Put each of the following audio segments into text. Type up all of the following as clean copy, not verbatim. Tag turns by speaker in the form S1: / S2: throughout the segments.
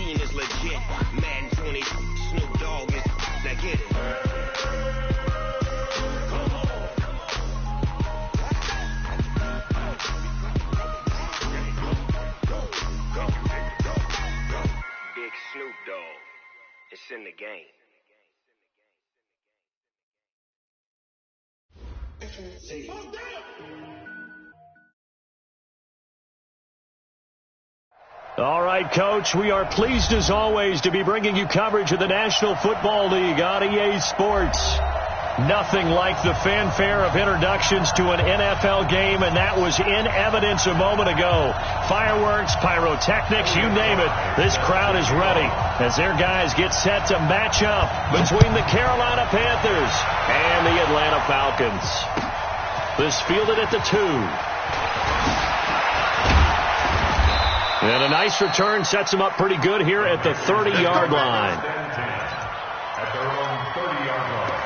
S1: team is legit. Madden 20, Snoop Dogg is. Now get it. Big Snoop Dogg. It's in the game.
S2: All right, Coach, we are pleased as always to be bringing you coverage of the National Football League on EA Sports. Nothing like the fanfare of introductions to an NFL game, and that was in evidence a moment ago. Fireworks, pyrotechnics, you name it. This crowd is ready as their guys get set to match up between the Carolina Panthers and the Atlanta Falcons. This fielded at the 2. And a nice return sets them up pretty good here at the 30-yard line.
S3: At their own 30-yard line.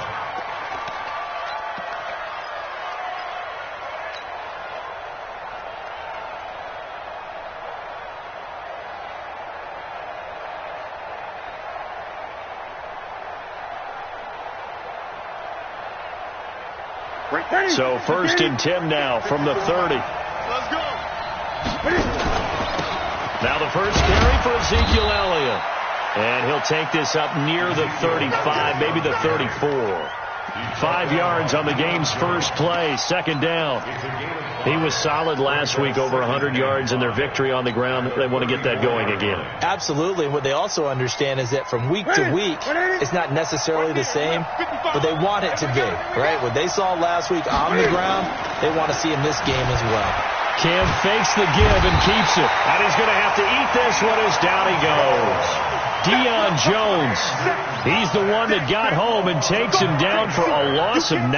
S2: So 1st and 10 now from the 30.
S3: Let's go.
S2: Now the first carry for Ezekiel Elliott. And he'll take this up near the 35, maybe the 34. 5 yards on the game's first play, 2nd down. He was solid last week, over 100 yards in their victory on the ground. They want to get that going again.
S4: Absolutely. What they also understand is that from week to week, it's not necessarily the same, but they want it to be, right? What they saw last week on the ground, they want to see in this game as well.
S2: Cam fakes the give and keeps it. And he's going to have to eat this one as down he goes. Deion Jones, he's the one that got home and takes him down for a loss of 9.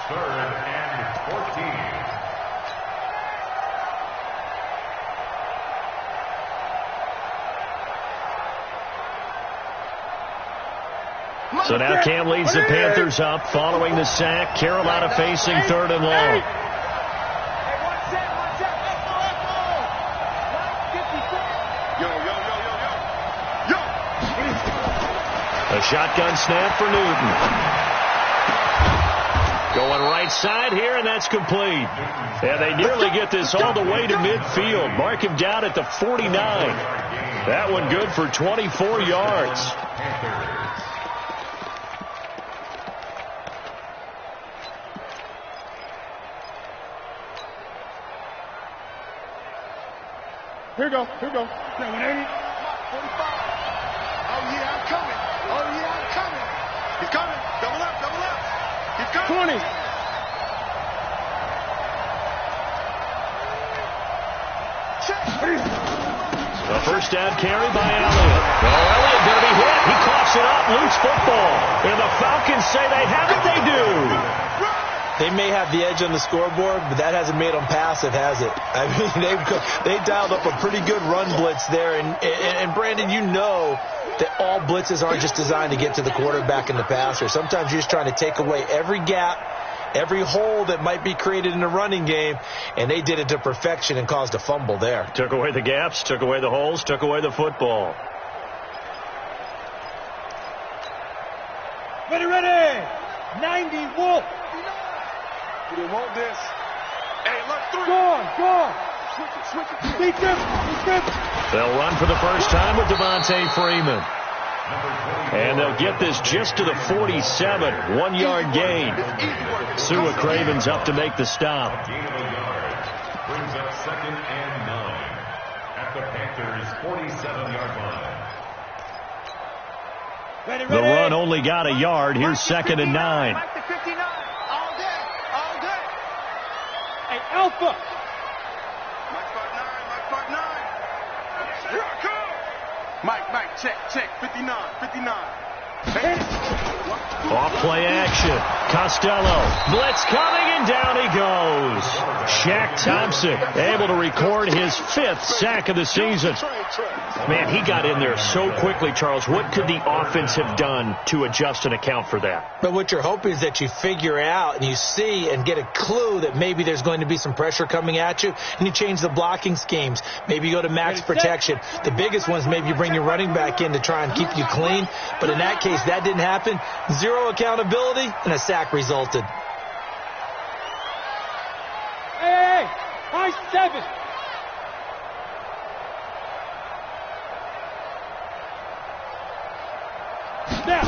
S3: 3rd and 14.
S2: So now Cam leads the Panthers up following the sack. Carolina facing 3rd and long. A shotgun snap for Newton. Going right side here, and that's complete. And they nearly get this all the way to midfield. Mark him down at the 49. That one good for 24 yards.
S5: Here we go. Here we go. 180. 45. Oh, yeah, I'm coming. Oh, yeah, I'm coming. He's coming. Double up, double up. He's coming. 20.
S2: The first down carry by Elliott. Oh, Elliott going to be hit. He coughs it up. Loose football. And the Falcons say they have it. They do.
S4: They may have the edge on the scoreboard, but that hasn't made them passive, has it? I mean, they dialed up a pretty good run blitz there. And Brandon, you know that all blitzes aren't just designed to get to the quarterback and the passer. Sometimes you're just trying to take away every gap, every hole that might be created in the running game, and they did it to perfection and caused a fumble there.
S2: Took away the gaps, took away the holes, took away the football.
S5: Ready. 90 Wolf. We didn't want this. Hey, look, 3. Go on. Switch it. Beat them.
S2: They'll run for the first time with Devontae Freeman. And they'll get this just to the 47. 1-yard gain. Sua Craven's up to make the stop.
S3: Brings up 2nd and 9 at the Panthers' 47-yard line.
S2: The run only got a yard. Here's 2nd and 9.
S5: Mike the 59. All day. Hey, Alpha. Mike 59. Here I come. Mike, check. 59.
S2: Off play action. Costello. Blitz coming, and down he goes. Shaq Thompson able to record his 5th sack of the season. Man, he got in there so quickly, Charles. What could the offense have done to adjust and account for that?
S4: But what you're hoping is that you figure out and you see and get a clue that maybe there's going to be some pressure coming at you, and you change the blocking schemes. Maybe you go to max protection. The biggest ones, maybe you bring your running back in to try and keep you clean. But in that case, that didn't happen. 0 accountability, and a sack resulted.
S5: Hey, high 7. Now.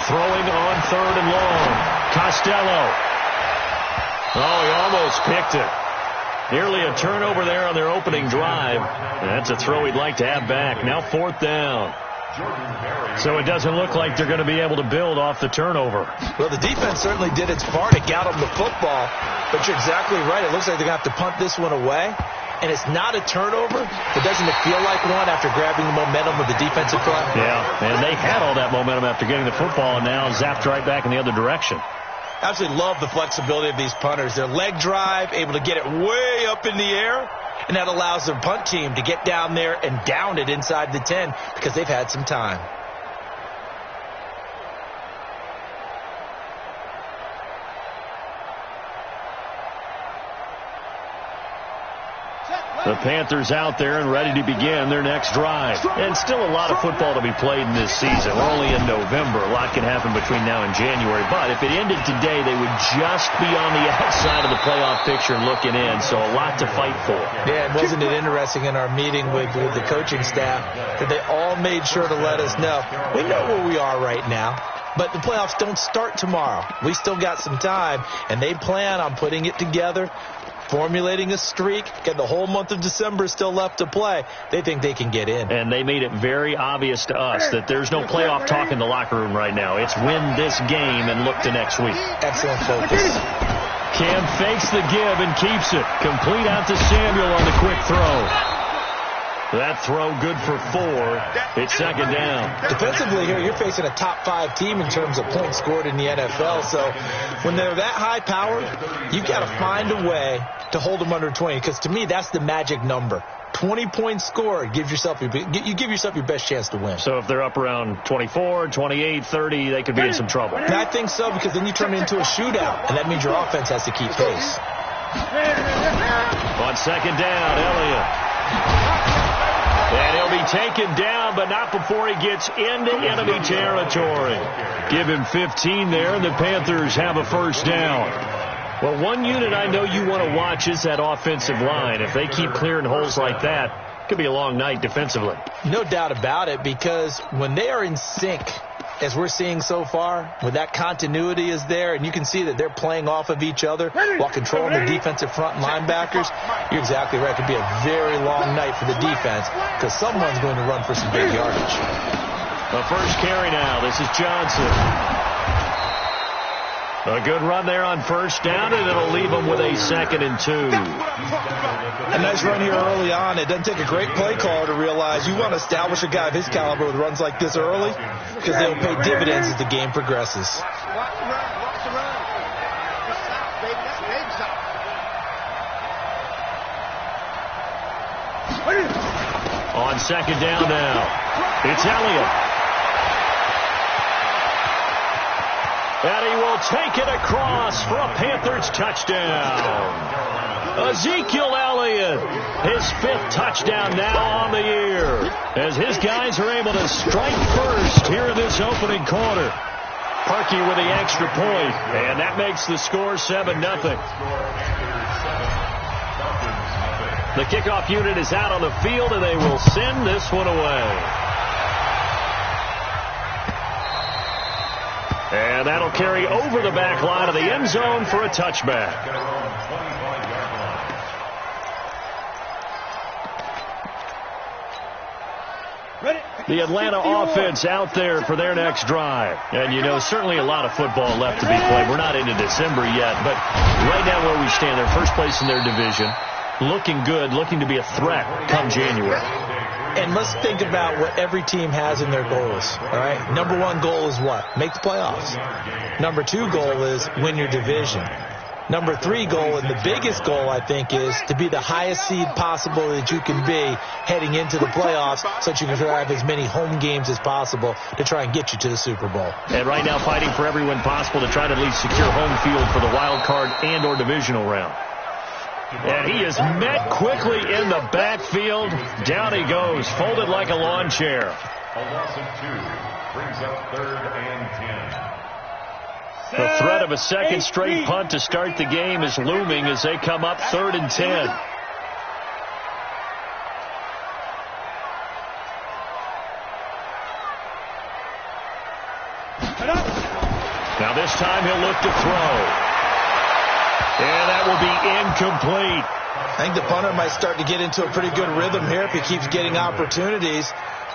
S2: Throwing on 3rd and long. Costello. Oh, he almost picked it. Nearly a turnover there on their opening drive. That's a throw he'd like to have back. Now 4th down. So it doesn't look like they're going to be able to build off the turnover.
S4: Well, the defense certainly did its part to get them the football, but you're exactly right. It looks like they're going to have to punt this one away, and it's not a turnover, but doesn't it feel like one after grabbing the momentum of the defensive play?
S2: Yeah, and they had all that momentum after getting the football, and now zapped right back in the other direction.
S4: Absolutely love the flexibility of these punters. Their leg drive, able to get it way up in the air, and that allows their punt team to get down there and down it inside the 10 because they've had some time.
S2: The Panthers out there and ready to begin their next drive. And still a lot of football to be played in this season. We're only in November. A lot can happen between now and January. But if it ended today, they would just be on the outside of the playoff picture looking in. So a lot to fight for.
S4: Yeah, and wasn't it interesting in our meeting with the coaching staff that they all made sure to let us know, we know where we are right now. But the playoffs don't start tomorrow. We still got some time, and they plan on putting it together, formulating a streak, and the whole month of December is still left to play. They think they can get in.
S2: And they made it very obvious to us that there's no playoff talk in the locker room right now. It's win this game and look to next week. Excellent focus. Cam fakes the give and keeps it. Complete out to Samuel on the quick throw. That throw good for 4. It's 2nd down.
S4: Defensively here, you're facing a top 5 team in terms of points scored in the NFL. So when they're that high powered, you've got to find a way to hold them under 20. Because to me, that's the magic number. 20 points scored, you give yourself your best chance to win.
S2: So if they're up around 24, 28, 30, they could be in some trouble.
S4: And I think so, because then you turn it into a shootout, and that means your offense has to keep pace.
S2: On 2nd down, Elliott. And he'll be taken down, but not before he gets into enemy territory. Give him 15 there, and the Panthers have a 1st down. Well, one unit I know you want to watch is that offensive line. If they keep clearing holes like that, it could be a long night defensively.
S4: No doubt about it, because when they are in sync, as we're seeing so far, when that continuity is there and you can see that they're playing off of each other while controlling the defensive front linebackers, you're exactly right. It could be a very long night for the defense because someone's going to run for some big yardage.
S2: The first carry now. This is Johnson. A good run there on 1st down, and it'll leave them with a 2nd and 2.
S4: A nice run here early on. It doesn't take a great play caller to realize you want to establish a guy of his caliber with runs like this early because they'll pay dividends as the game progresses.
S2: On 2nd down now, it's Elliott. And he will take it across for a Panthers touchdown. Ezekiel Elliott, his 5th touchdown now on the year, as his guys are able to strike first here in this opening quarter. Parkey with the extra point, and that makes the score 7-0. The kickoff unit is out on the field, and they will send this one away. And that'll carry over the back line of the end zone for a touchback. The Atlanta offense out there for their next drive. And, you know, certainly a lot of football left to be played. We're not into December yet, but right now where we stand, they're first place in their division. Looking good, looking to be a threat come January.
S4: And let's think about what every team has in their goals, all right? Number one goal is what? Make the playoffs. Number two goal is win your division. Number three goal, and the biggest goal, I think, is to be the highest seed possible that you can be heading into the playoffs so that you can have as many home games as possible to try and get you to the Super Bowl.
S2: And right now fighting for every win possible to try to at least secure home field for the wild card and or divisional round. And he is met quickly in the backfield. Down he goes, folded like a lawn chair.
S3: A loss of 2 brings up 3rd and 10.
S2: The threat of a second straight punt to start the game is looming as they come up 3rd and 10. Now this time he'll look to throw. And that will be incomplete.
S4: I think the punter might start to get into a pretty good rhythm here if he keeps getting opportunities.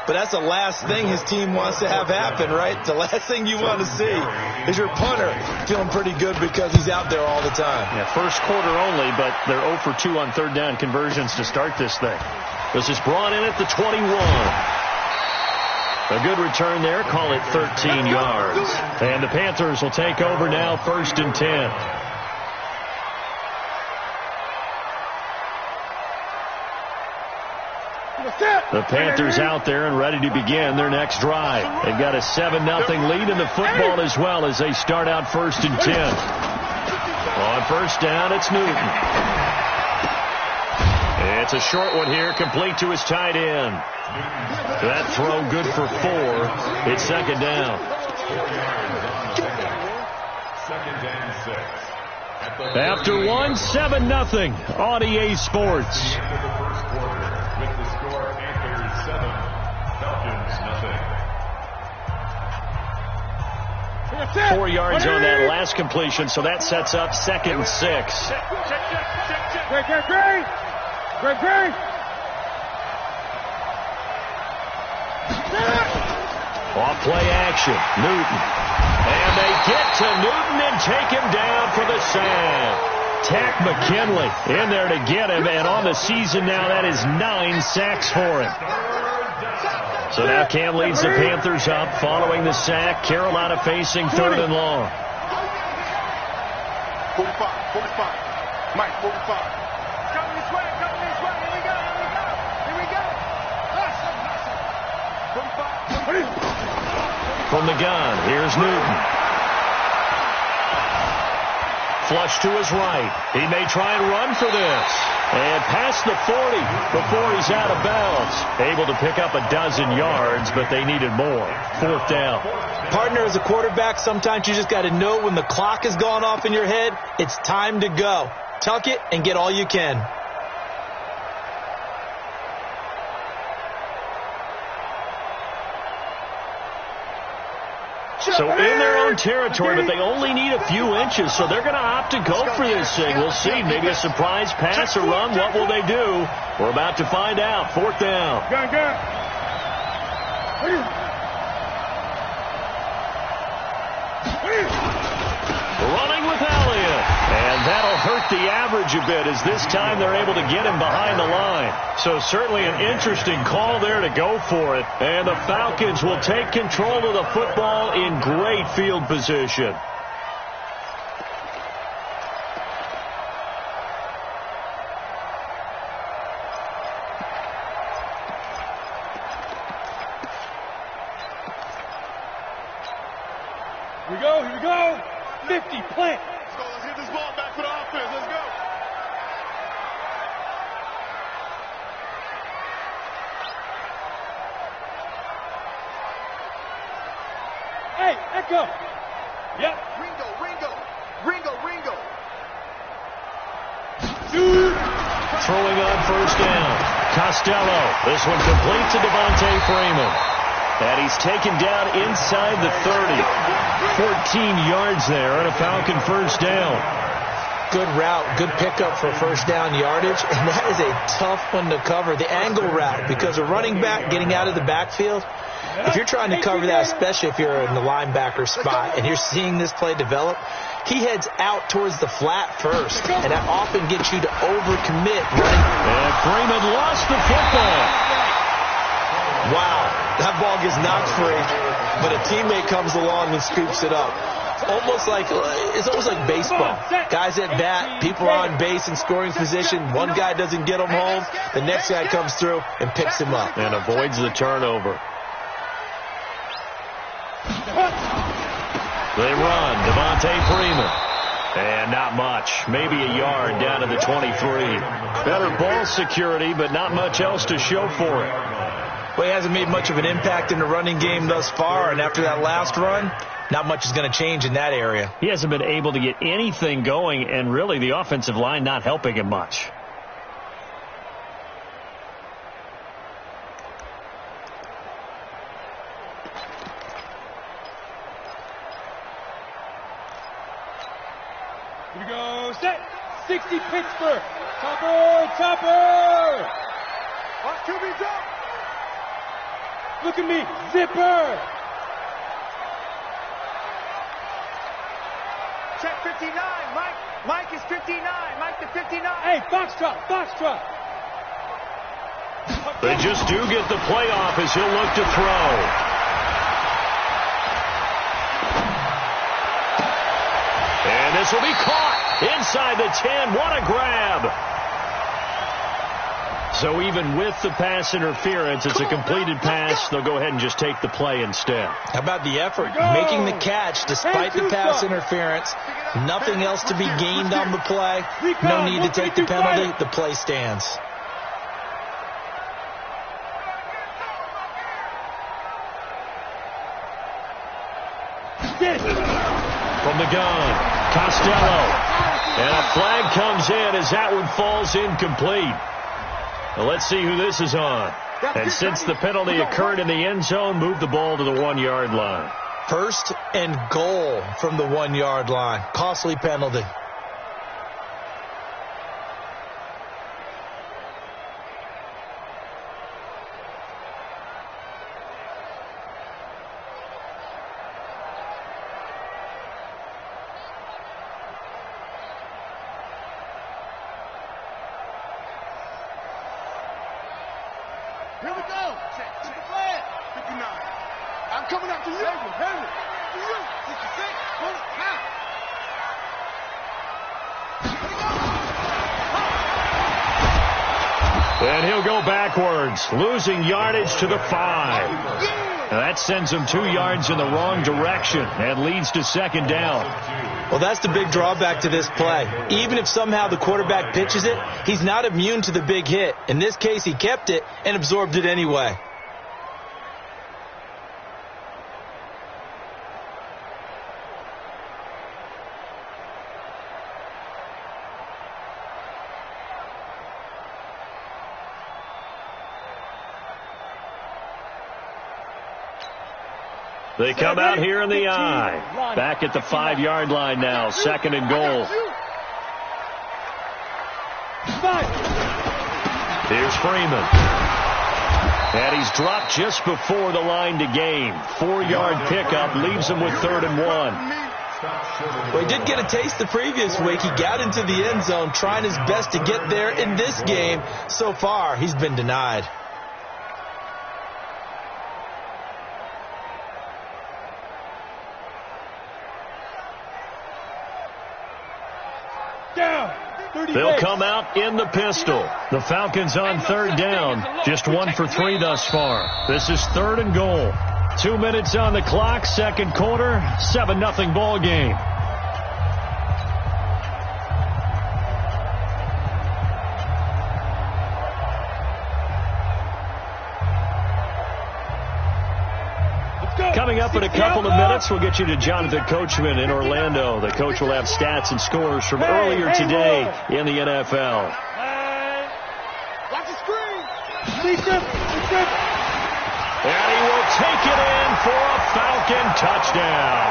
S4: But that's the last thing his team wants to have happen, right? The last thing you want to see is your punter feeling pretty good because he's out there all the time.
S2: Yeah, first quarter only, but they're 0 for 2 on third down conversions to start this thing. This is brought in at the 21. A good return there. Call it 13 yards. And the Panthers will take over now, 1st and 10. The Panthers out there and ready to begin their next drive. They've got a 7-0 lead in the football as well as they start out 1st and 10. On first down, it's Newton. It's a short one here, complete to his tight end. That throw good for 4. It's 2nd down.
S3: 2nd and 6.
S2: After 1, 7-0 on EA Sports.
S3: With the score, Panthers 7, Falcons
S2: 0. 4 yards on that last completion, so that sets up 2nd and 6.
S5: Great.
S2: Off play action, Newton. And they get to Newton and take him down for the sack. Tack McKinley in there to get him, and on the season now, that is 9 sacks for him. So now Cam leads the Panthers up following the sack. Carolina facing 3rd and long.
S5: 45. Mike, 45. Coming this way. Here we go. 45.
S2: From the gun, here's Newton. Flush to his right. He may try and run for this. And past the 40 before he's out of bounds. Able to pick up a dozen yards, but they needed more. 4th down.
S4: Partner, as a quarterback, sometimes you just got to know when the clock has gone off in your head, it's time to go. Tuck it and get all you can.
S2: So in their own territory, but they only need a few inches, so they're going to opt to go for this thing. We'll see. Maybe a surprise pass or run. What will they do? We're about to find out. 4th down. Running with Elliott. And that'll hurt the average a bit as this time they're able to get him behind the line. So certainly an interesting call there to go for it. And the Falcons will take control of the football in great field position.
S5: Here we go. 50, plant. Let's get this ball back for the offense. Let's go. Hey, Echo. Yep. Ringo.
S2: Throwing on first down. Costello. This one complete to Devontae Freeman. And he's taken down inside the 30. 14 yards there on a Falcon first down.
S4: Good route, good pickup for first down yardage, and that is a tough one to cover, the angle route, because a running back getting out of the backfield, if you're trying to cover that, especially if you're in the linebacker spot and you're seeing this play develop, he heads out towards the flat first, and that often gets you to overcommit running.
S2: And Freeman lost the football.
S4: Wow, that ball gets knocked free, but a teammate comes along and scoops it up. It's almost like baseball. Guys at bat, people are on base in scoring position. One guy doesn't get him home. The next guy comes through and picks him up.
S2: And avoids the turnover. They run. Devontae Freeman. And not much. Maybe a yard down to the 23. Better ball security, but not much else to show for it.
S4: Well, he hasn't made much of an impact in the running game thus far, and after that last run, not much is going to change in that area.
S2: He hasn't been able to get anything going, and really the offensive line not helping him much.
S5: Here we go. Set. 60 Pittsburgh. Topper. Watch QB drop. Look at me. Zipper.
S6: Check 59. Mike is 59. Mike to 59.
S5: Hey, Foxtrot.
S2: They just do get the play off as he'll look to throw. And this will be caught inside the 10. What a grab. So even with the pass interference, it's a completed pass. They'll go ahead and just take the play instead.
S4: How about the effort? Making the catch despite the pass interference. Nothing else to be gained on the play. No need to take the penalty. The play stands.
S2: From the gun, Costello. And a flag comes in as that one falls incomplete. Well, let's see who this is on. And since the penalty occurred in the end zone, move the ball to the 1-yard line.
S4: First and goal from the 1-yard line. Costly penalty.
S5: Here we go. Check. 59. I'm coming up to you. Henry. To you. 66. Hold it. Now.
S2: And he'll go backwards, losing yardage to the 5. Now that sends him 2 yards in the wrong direction and leads to second down.
S4: Well, that's the big drawback to this play. Even if somehow the quarterback pitches it, he's not immune to the big hit. In this case, he kept it and absorbed it anyway.
S2: They come out here in the I. Back at the 5-yard line now. Second and goal. Here's Freeman. And he's dropped just before the line to gain. 4-yard pickup leaves him with 3rd and 1.
S4: Well, he did get a taste the previous week. He got into the end zone trying his best to get there in this game. So far, he's been denied.
S2: They'll come out in the pistol. The Falcons on 3rd down. Just 1 for 3 thus far. This is 3rd and goal. 2 minutes on the clock, second quarter, 7-0 ball game. Coming up in a couple of minutes, we'll get you to Jonathan Coachman in Orlando. The coach will have stats and scores from earlier today in the NFL.
S5: Watch the screen.
S2: And he will take it in for a Falcon touchdown.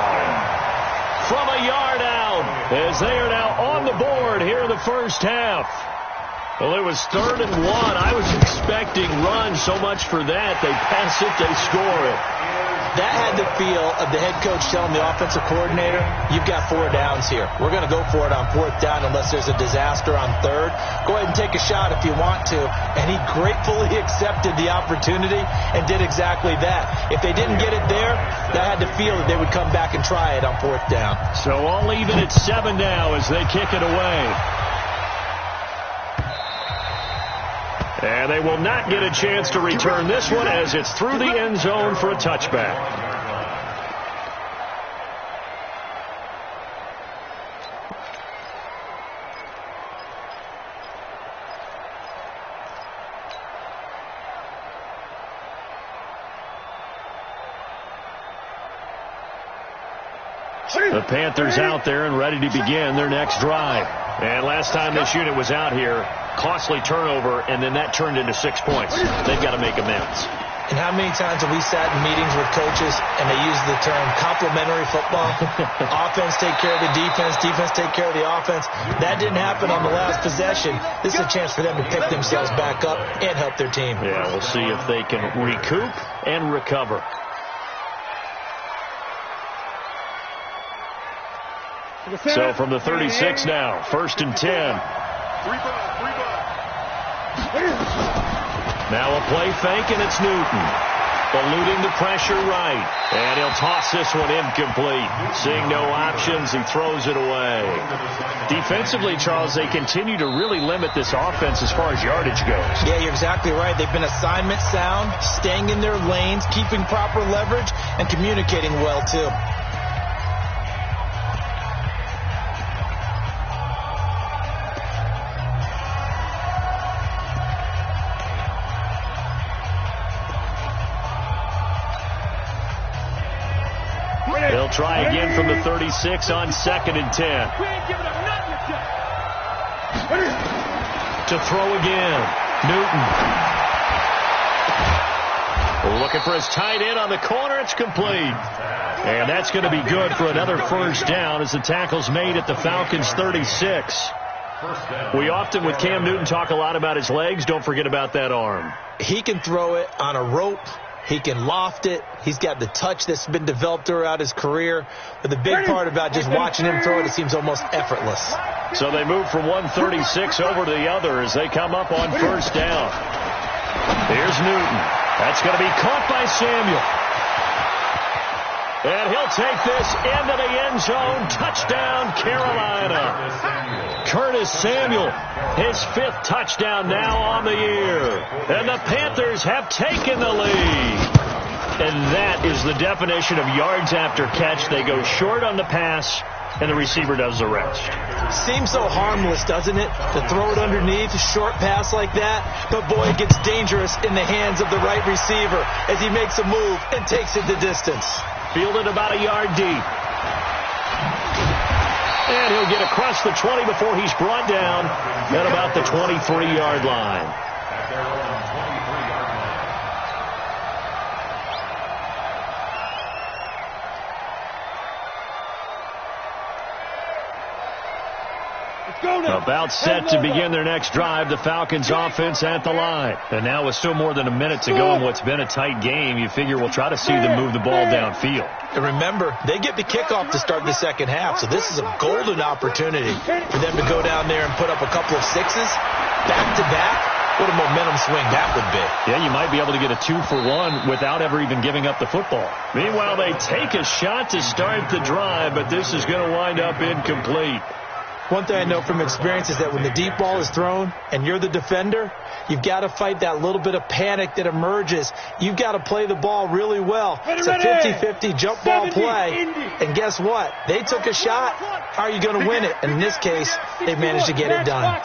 S2: From a yard out, as they are now on the board here in the first half. Well, it was 3rd and 1. I was expecting run. So much for that. They pass it, they score it.
S4: That had the feel of the head coach telling the offensive coordinator, you've got 4 downs here. We're going to go for it on 4th down unless there's a disaster on 3rd. Go ahead and take a shot if you want to. And he gratefully accepted the opportunity and did exactly that. If they didn't get it there, that had the feel that they would come back and try it on 4th down.
S2: So all even at 7 now as they kick it away. And they will not get a chance to return this one as it's through the end zone for a touchback. The Panthers out there and ready to begin their next drive. And last time this unit was out here, costly turnover, and then that turned into 6 points. They've got to make amends.
S4: And how many times have we sat in meetings with coaches and they use the term complementary football? Offense take care of the defense, defense take care of the offense. That didn't happen on the last possession. This is a chance for them to pick themselves back up and help their team.
S2: Yeah, we'll see if they can recoup and recover. So from the 36 now, 1st and 10. Now a play fake, and it's Newton. Eluding the pressure right. And he'll toss this one incomplete. Seeing no options, he throws it away. Defensively, Charles, they continue to really limit this offense as far as yardage goes.
S4: Yeah, you're exactly right. They've been assignment sound, staying in their lanes, keeping proper leverage, and communicating well, too.
S2: They'll try again from the 36 on 2nd and 10. To throw again. Newton. Looking for his tight end on the corner. It's complete. And that's going to be good for another 1st down as the tackle's made at the Falcons' 36. We often, with Cam Newton, talk a lot about his legs. Don't forget about that arm.
S4: He can throw it on a rope. He can loft it. He's got the touch that's been developed throughout his career. But the big part about just watching him throw it seems almost effortless.
S2: So they move from 136 over to the other as they come up on 1st down. Here's Newton. That's going to be caught by Samuel. And he'll take this into the end zone. Touchdown, Carolina. Curtis Samuel, his 5th touchdown now on the year. And the Panthers have taken the lead. And that is the definition of yards after catch. They go short on the pass, and the receiver does the rest.
S4: Seems so harmless, doesn't it? To throw it underneath, a short pass like that. But, boy, it gets dangerous in the hands of the right receiver as he makes a move and takes it the distance.
S2: Fielded about a yard deep. And he'll get across the 20 before he's brought down at about the 23-yard line. About set to begin their next drive, the Falcons offense at the line. And now with still more than a minute to go in what's been a tight game, you figure we'll try to see them move the ball downfield.
S4: And remember, they get the kickoff to start the second half, so this is a golden opportunity for them to go down there and put up a couple of 6s back-to-back. What a momentum swing that would be.
S2: Yeah, you might be able to get a 2-for-1 without ever even giving up the football. Meanwhile, they take a shot to start the drive, but this is going to wind up incomplete.
S4: One thing I know from experience is that when the deep ball is thrown and you're the defender, you've got to fight that little bit of panic that emerges. You've got to play the ball really well. It's a 50-50 jump ball play. And guess what? They took a shot. How are you going to win it? And in this case, they managed to get it done.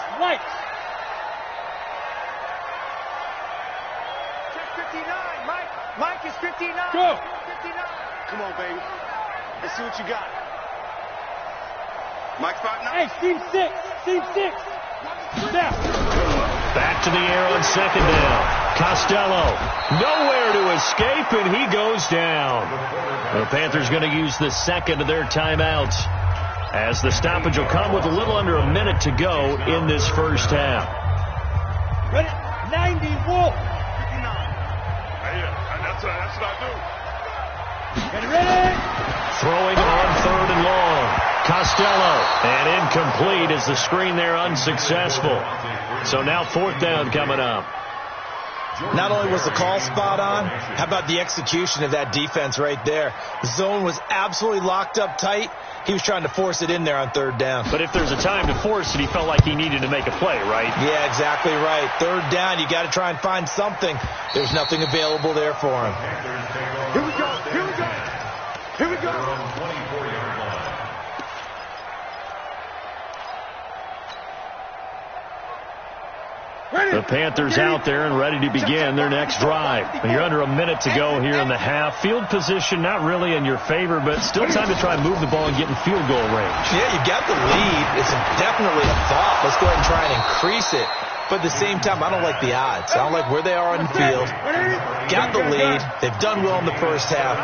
S6: Mike is 59.
S5: Go.
S6: 59.
S5: Come on, baby. Let's see what you got. Mike 5'9".
S6: Hey, Steve 6. Steve 6. Step.
S2: Back to the air on 2nd down. Costello, nowhere to escape, and he goes down. The Panthers going to use the 2nd of their timeouts as the stoppage will come with a little under a minute to go in this 1st half.
S6: Ready? 90, Wolf. 59.
S5: That's what I do.
S6: Ready?
S2: Throwing on 3rd and long. Costello. And incomplete as the screen there unsuccessful. So now 4th down coming up.
S4: Not only was the call spot on, how about the execution of that defense right there? The zone was absolutely locked up tight. He was trying to force it in there on 3rd down.
S2: But if there's a time to force it, he felt like he needed to make a play, right?
S4: Yeah, exactly right. 3rd down, you got to try and find something. There's nothing available there for him.
S5: Here we go. Here we go. Here we go.
S2: The Panthers out there and ready to begin their next drive. You're under a minute to go here in the half. Field position not really in your favor, but still time to try and move the ball and get in field goal range.
S4: Yeah, you got the lead. It's definitely a thought. Let's go ahead and try and increase it. But at the same time, I don't like the odds. I don't like where they are on the field. Got the lead. They've done well in the first half.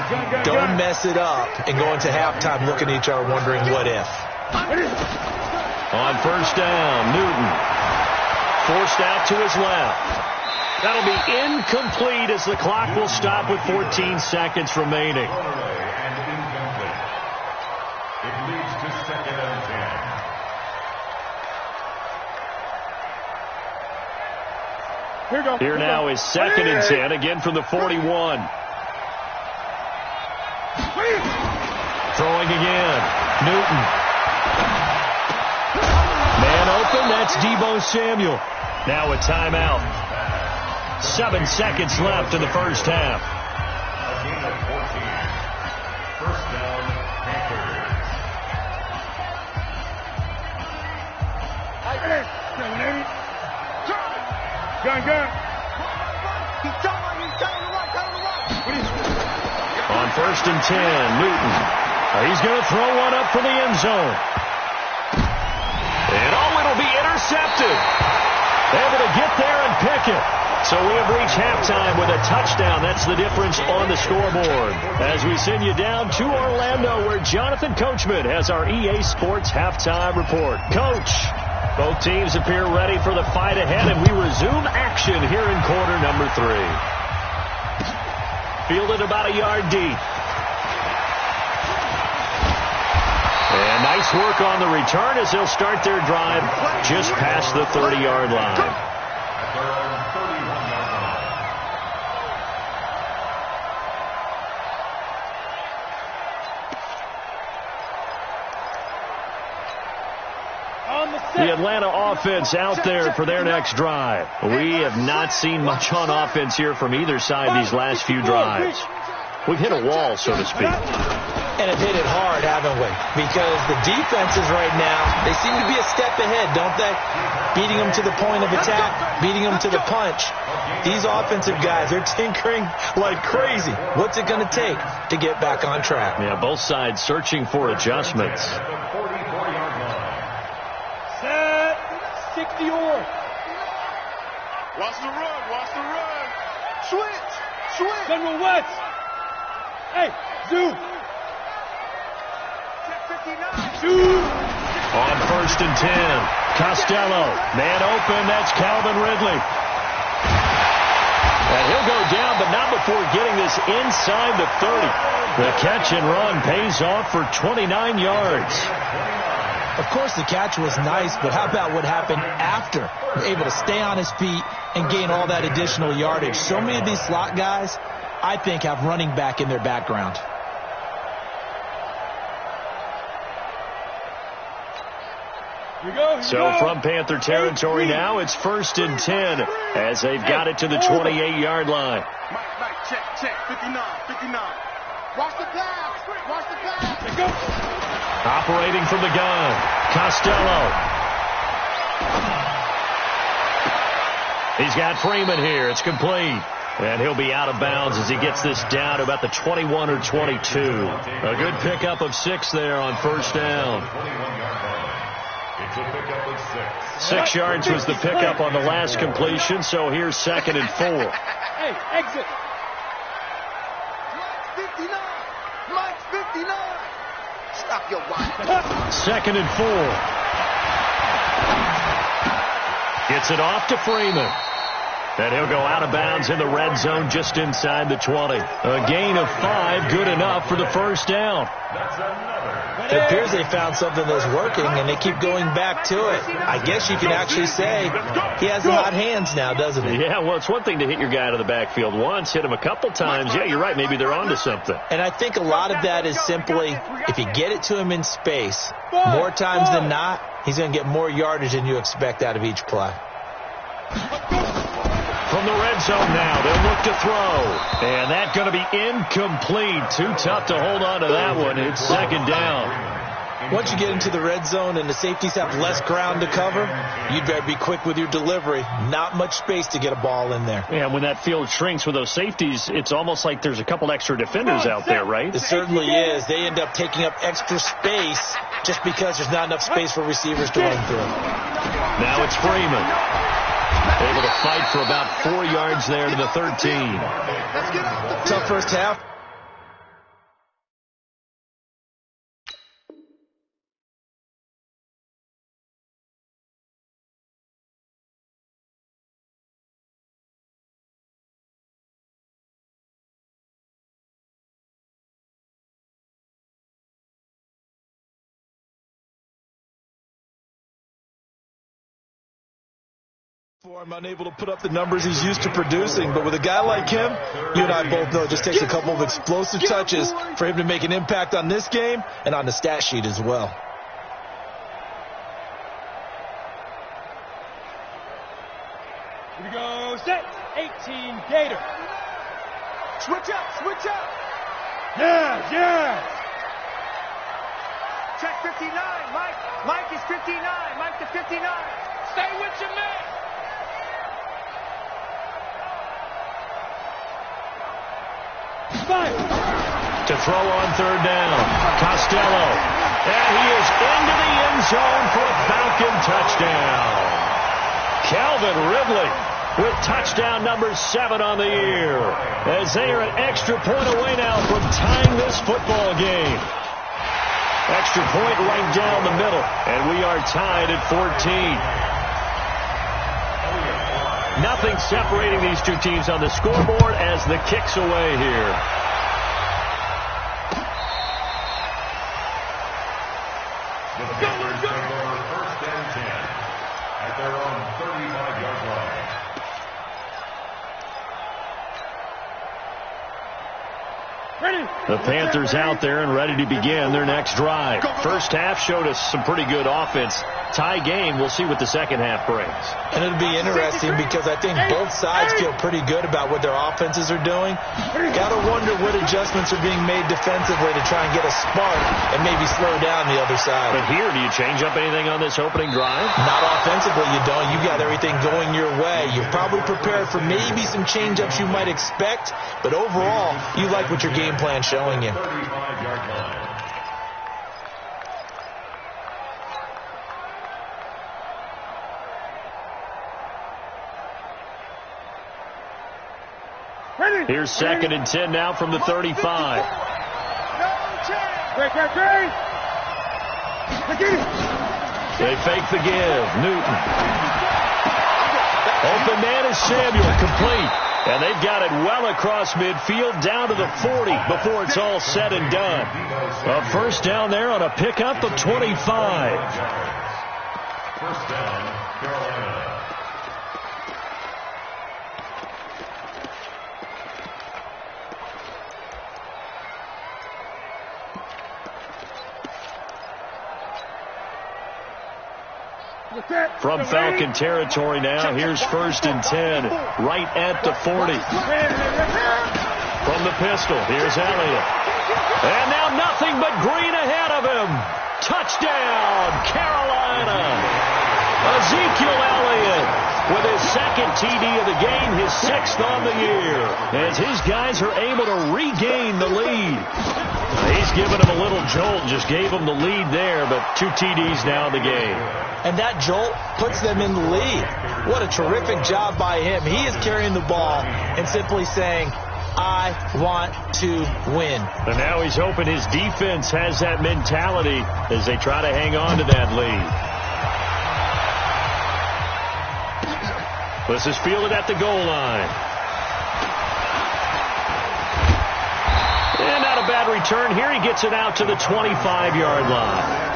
S4: Don't mess it up and go into halftime looking at each other wondering what if.
S2: On 1st down, Newton. Forced out to his left. That'll be incomplete as the clock will stop with 14 seconds remaining.
S3: And incomplete. It leads to 2nd and 10.
S5: Here we go.
S2: Here now is 2nd and 10, again from the 41. Throwing again. Newton. Man open, that's Deebo Samuel. Now a timeout. 7 seconds left in the first half.
S3: A gain of 14. 1st down, Panthers.
S5: Gun.
S2: On 1st and 10, Newton. He's going to throw one up for the end zone. And it'll be intercepted. Able to get there and pick it. So we have reached halftime with a touchdown. That's the difference on the scoreboard. As we send you down to Orlando, where Jonathan Coachman has our EA Sports halftime report. Coach, both teams appear ready for the fight ahead, and we resume action here in quarter number 3. Fielded about a yard deep. And nice work on the return as they'll start their drive just past the 30-yard line.
S3: At their own 31-yard line.
S2: The Atlanta offense out there for their next drive. We have not seen much on offense here from either side these last few drives. We've hit a wall, so to speak.
S4: And have hit it hard, haven't we? Because the defenses right now, they seem to be a step ahead, don't they? Beating them to the point of attack, beating them to the punch. These offensive guys, they're tinkering like crazy. What's it going to take to get back on track?
S2: Yeah, both sides searching for adjustments.
S3: At the 44-yard line.
S6: Set. 60 or.
S5: Watch the run. Switch.
S6: General West. Hey, Zoo. 59.
S2: On 1st and 10, Costello. Man open, that's Calvin Ridley. And he'll go down, but not before getting this inside the 30. The catch and run pays off for 29 yards.
S4: Of course, the catch was nice, but how about what happened after? Able to stay on his feet and gain all that additional yardage. So many of these slot guys, I think, have running back in their background.
S2: So from Panther territory now, it's 1st and 10 as they've got it to the 28-yard line.
S5: Mike, check. 59. Watch the pass.
S2: Operating from the gun, Costello. He's got Freeman here. It's complete. And he'll be out of bounds as he gets this down to about the 21 or 22. A good pickup of 6 there on 1st down.
S3: It's a pickup of 6.
S2: 6 yards was the pickup on the last completion, so here's 2nd and 4.
S6: Hey, exit.
S5: Mike's 59. Stop your watch.
S2: 2nd and 4. Gets it off to Freeman. And he'll go out of bounds in the red zone just inside the 20. A gain of 5, good enough for the first down.
S4: It appears they found something that's working, and they keep going back to it. I guess you can actually say he has hot hands now, doesn't he?
S2: Yeah, well, it's one thing to hit your guy out of the backfield once, hit him a couple times. Yeah, you're right. Maybe they're onto something.
S4: And I think a lot of that is simply if you get it to him in space, more times than not, he's going to get more yardage than you expect out of each play.
S2: From the red zone now, they'll look to throw. And that's going to be incomplete. Too tough to hold on to that one. It's second down.
S4: Once you get into the red zone and the safeties have less ground to cover, you'd better be quick with your delivery. Not much space to get a ball in there.
S2: Yeah, when that field shrinks with those safeties, it's almost like there's a couple extra defenders out there, right?
S4: It certainly is. They end up taking up extra space just because there's not enough space for receivers to run through.
S2: Now it's Freeman. Able to fight for about 4 yards there to the 13.
S4: Tough first half. I'm unable to put up the numbers he's used to producing, but with a guy like him, you and I both know it just takes a couple of explosive touches for him to make an impact on this game and on the stat sheet as well.
S6: Here we go, set, 18, Gator. Switch up. Yes. Check 59, Mike is 59, Mike to 59. Stay with your man.
S2: To throw on third down, Costello. And he is into the end zone for a Falcon touchdown. Calvin Ridley with touchdown number 7 on the year, as they are an extra point away now from tying this football game. Extra point right down the middle, and we are tied at 14. Nothing separating these two teams on the scoreboard as the kick's away here.
S3: The Panthers take over first and 10 at their own 35-yard line.
S2: The Panthers out there and ready to begin their next drive. First half showed us some pretty good offense. Tie game, we'll see what the second half brings.
S4: And it'll be interesting because I think both sides feel pretty good about what their offenses are doing. Got to wonder what adjustments are being made defensively to try and get a spark and maybe slow down the other side.
S2: But here, do you change up anything on this opening drive?
S4: Not offensively, you don't. You got everything going your way. You're probably prepared for maybe some change-ups you might expect, but overall, you like what your game plan's showing you.
S3: 35-yard line.
S2: Here's second and 10 now from the 35.
S6: Great.
S2: They fake the give. Newton. Open man is Samuel, complete. And they've got it well across midfield down to the 40 before it's all said and done. A first down there on a pickup of 25.
S3: First down, Carolina.
S2: From Falcon territory now, here's first and 10, right at the 40. From the pistol, here's Elliott. And now nothing but green ahead of him. Touchdown, Carolina. Ezekiel Elliott with his second TD of the game, his 6th on the year, as his guys are able to regain the lead. He's given him a little jolt, just gave him the lead there, but 2 TDs now in the game.
S4: And that jolt puts them in the lead. What a terrific job by him. He is carrying the ball and simply saying, I want to win.
S2: And now he's hoping his defense has that mentality as they try to hang on to that lead. This is fielded at the goal line. And not a bad return here. He gets it out to the 25-yard line.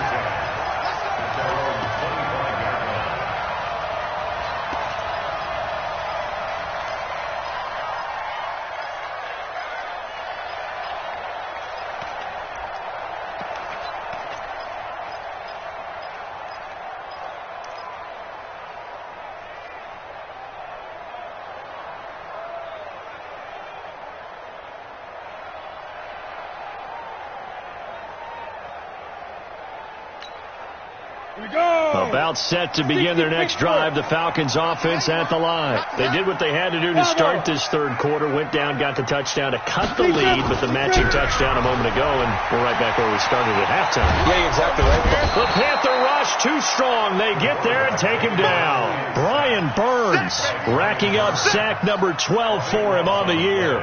S2: About set to begin their next drive, the Falcons offense at the line. They did what they had to do to start this third quarter, went down, got the touchdown to cut the lead with the matching touchdown a moment ago, and we're right back where we started at halftime.
S4: Yeah, exactly right.
S2: The Panther rush too strong. They get there and take him down. Brian Burns racking up sack number 12 for him on the year.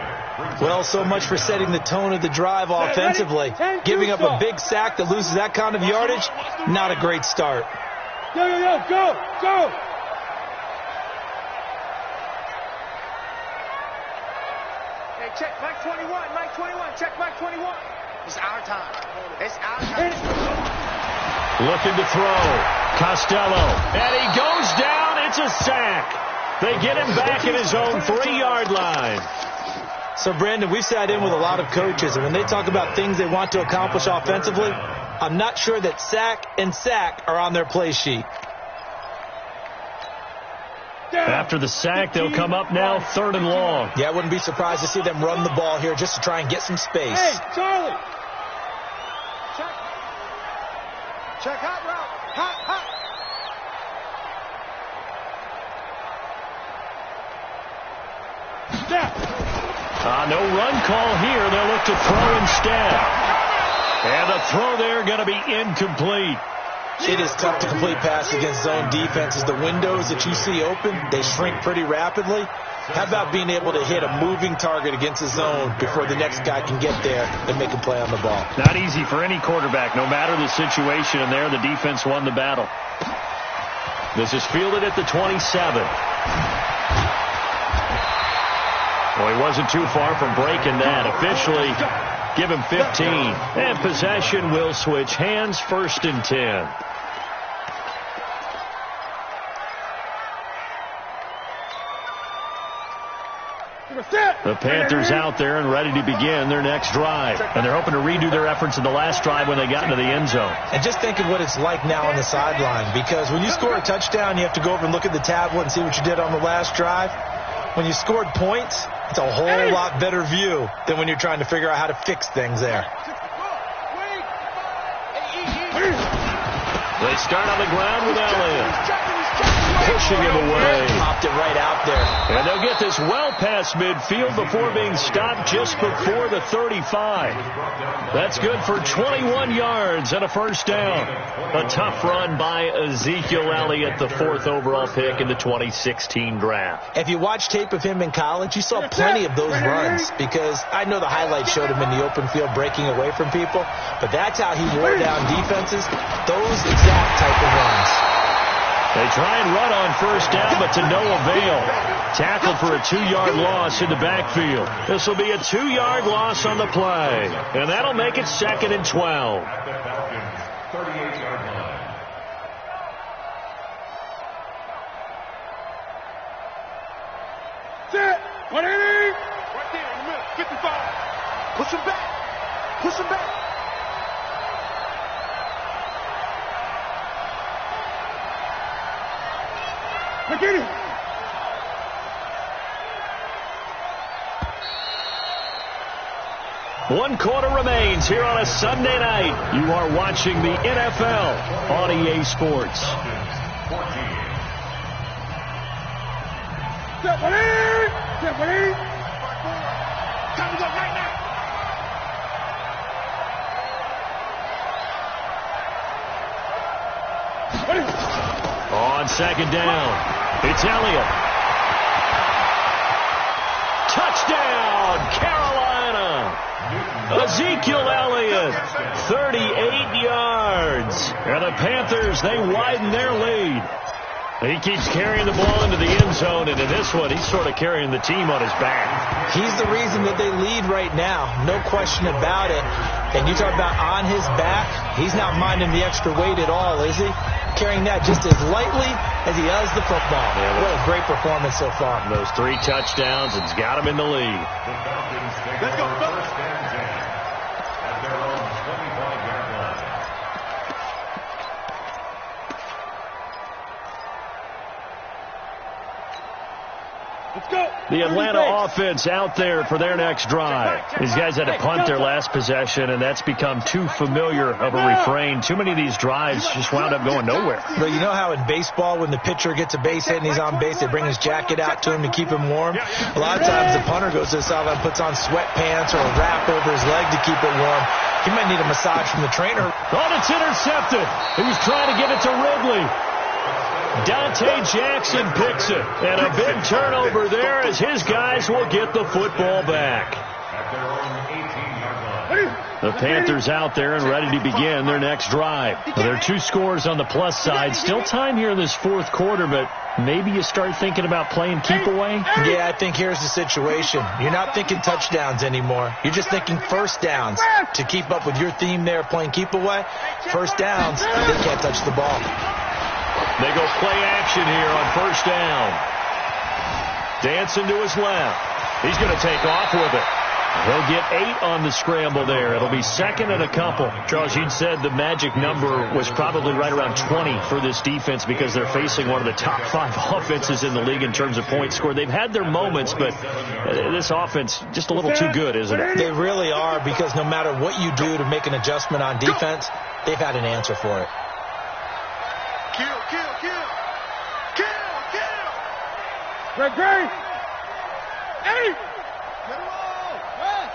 S4: Well, so much for setting the tone of the drive offensively. Giving up a big sack that loses that kind of yardage, not a great start.
S5: Go, go!
S6: Hey, check Mike 21, check Mike 21. It's our time. It's our time.
S2: Looking to throw. Costello. And he goes down. It's a sack. They get him back at his own 3-yard line.
S4: So, Brandon, we've sat in with a lot of coaches, and when they talk about things they want to accomplish offensively, I'm not sure that sack and sack are on their play sheet.
S2: After the sack, they'll come up now 3rd and long.
S4: Yeah, I wouldn't be surprised to see them run the ball here just to try and get some space.
S5: Hey, Charlie!
S6: Check hot route. Hot.
S2: No run call here. They'll look to throw instead. And the throw there going to be incomplete.
S4: It is tough to complete passes against zone defenses. The windows that you see open, they shrink pretty rapidly. How about being able to hit a moving target against a zone before the next guy can get there and make a play on the ball?
S2: Not easy for any quarterback, no matter the situation. And there, the defense won the battle. This is fielded at the 27. Well, he wasn't too far from breaking that. Officially, give him 15. And possession will switch hands, 1st and 10. The Panthers out there and ready to begin their next drive. And they're hoping to redo their efforts in the last drive when they got into the end zone.
S4: And just think of what it's like now on the sideline. Because when you score a touchdown, you have to go over and look at the tablet and see what you did on the last drive. When you scored points, it's a whole lot better view than when you're trying to figure out how to fix things there.
S2: They start on the ground with Elliott. Pushing him away.
S4: Popped it right out there.
S2: And they'll get this well past midfield before being stopped just before the 35. That's good for 21 yards and a 1st down. A tough run by Ezekiel Elliott, the 4th overall pick in the 2016 draft.
S4: If you watch tape of him in college, you saw plenty of those runs, because I know the highlights showed him in the open field breaking away from people, but that's how he wore down defenses, those exact type of runs.
S2: They try and run on 1st down, but to no avail. Tackled for a 2-yard loss in the backfield. This will be a 2-yard loss on the play. And that'll make it 2nd and 12.
S3: At the Falcons' 38-yard line.
S5: Set! 180! Right there in the middle. 55. Push him back. Push him back. Get it.
S2: One quarter remains here on a Sunday night. You are watching the NFL on EA Sports.
S5: Step 180. Step 180. Time to go right now.
S2: On 2nd down. It's Elliott. Touchdown, Carolina. Ezekiel Elliott, 38 yards. And the Panthers, they widen their lead. He keeps carrying the ball into the end zone, and in this one, he's sort of carrying the team on his back.
S4: He's the reason that they lead right now. No question about it. And you talk about on his back, he's not minding the extra weight at all, is he? Carrying that just as lightly as he does the football. Yeah, what a great performance so far.
S2: Those 3 touchdowns, it's got him in the lead.
S3: Let's go, first and 10 at their own 25-yard line.
S5: Let's go.
S2: The Atlanta offense out there for their next drive. These guys had to punt their last possession, and that's become too familiar of a refrain. Too many of these drives just wound up going nowhere.
S4: But you know how in baseball, when the pitcher gets a base hit and he's on base, they bring his jacket out to him to keep him warm? A lot of times the punter goes to the sideline, puts on sweatpants or a wrap over his leg to keep it warm. He might need a massage from the trainer.
S2: Oh, it's intercepted. He was trying to give it to Ridley. Dante Jackson picks it, and a big turnover there as his guys will get the football back.
S3: At their own 18-yard line.
S2: The Panthers out there and ready to begin their next drive. There are 2 scores on the plus side. Still time here in this fourth quarter, but maybe you start thinking about playing keep away?
S4: Yeah, I think here's the situation. You're not thinking touchdowns anymore. You're just thinking first downs. To keep up with your theme there, playing keep away, first downs, they can't touch the ball.
S2: They go play action here on first down. Dancing to his left. He's going to take off with it. He'll get 8 on the scramble there. It'll be second and a couple. Charles, you'd said the magic number was probably right around 20 for this defense because they're facing one of the top 5 offenses in the league in terms of points scored. They've had their moments, but this offense just a little too good, isn't it?
S4: They really are, because no matter what you do to make an adjustment on defense, they've had an answer for it.
S5: Kill, kill, kill. Kill, kill. Greg, Greg. Eddie. Get him all. Yes.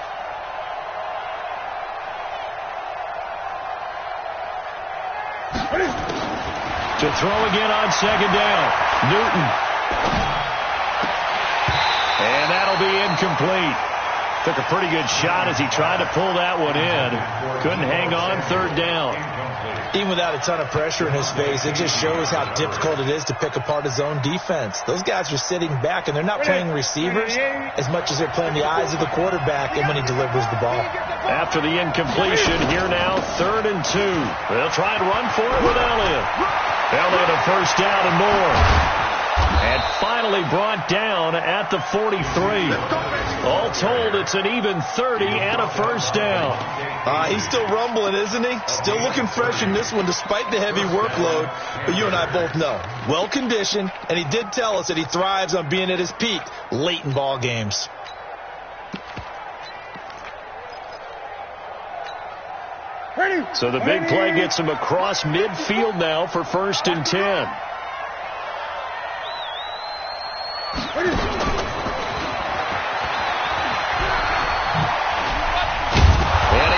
S2: To throw again on second down. Newton. And that'll be incomplete. Took a pretty good shot as he tried to pull that one in. Couldn't hang on third down.
S4: Even without a ton of pressure in his face, it just shows how difficult it is to pick apart his own defense. Those guys are sitting back, and they're not playing receivers as much as they're playing the eyes of the quarterback and when he delivers the ball.
S2: After the incompletion, here now, 3rd and 2. They'll try and run for it with Elliott. Elliott a first down and more. And finally brought down at the 43. All told, it's an even 30 and a first down.
S4: He's still rumbling, isn't he? Still looking fresh in this one despite the heavy workload. But you and I both know, well-conditioned, and he did tell us that he thrives on being at his peak late in ball games.
S2: So the big play gets him across midfield now for 1st and 10.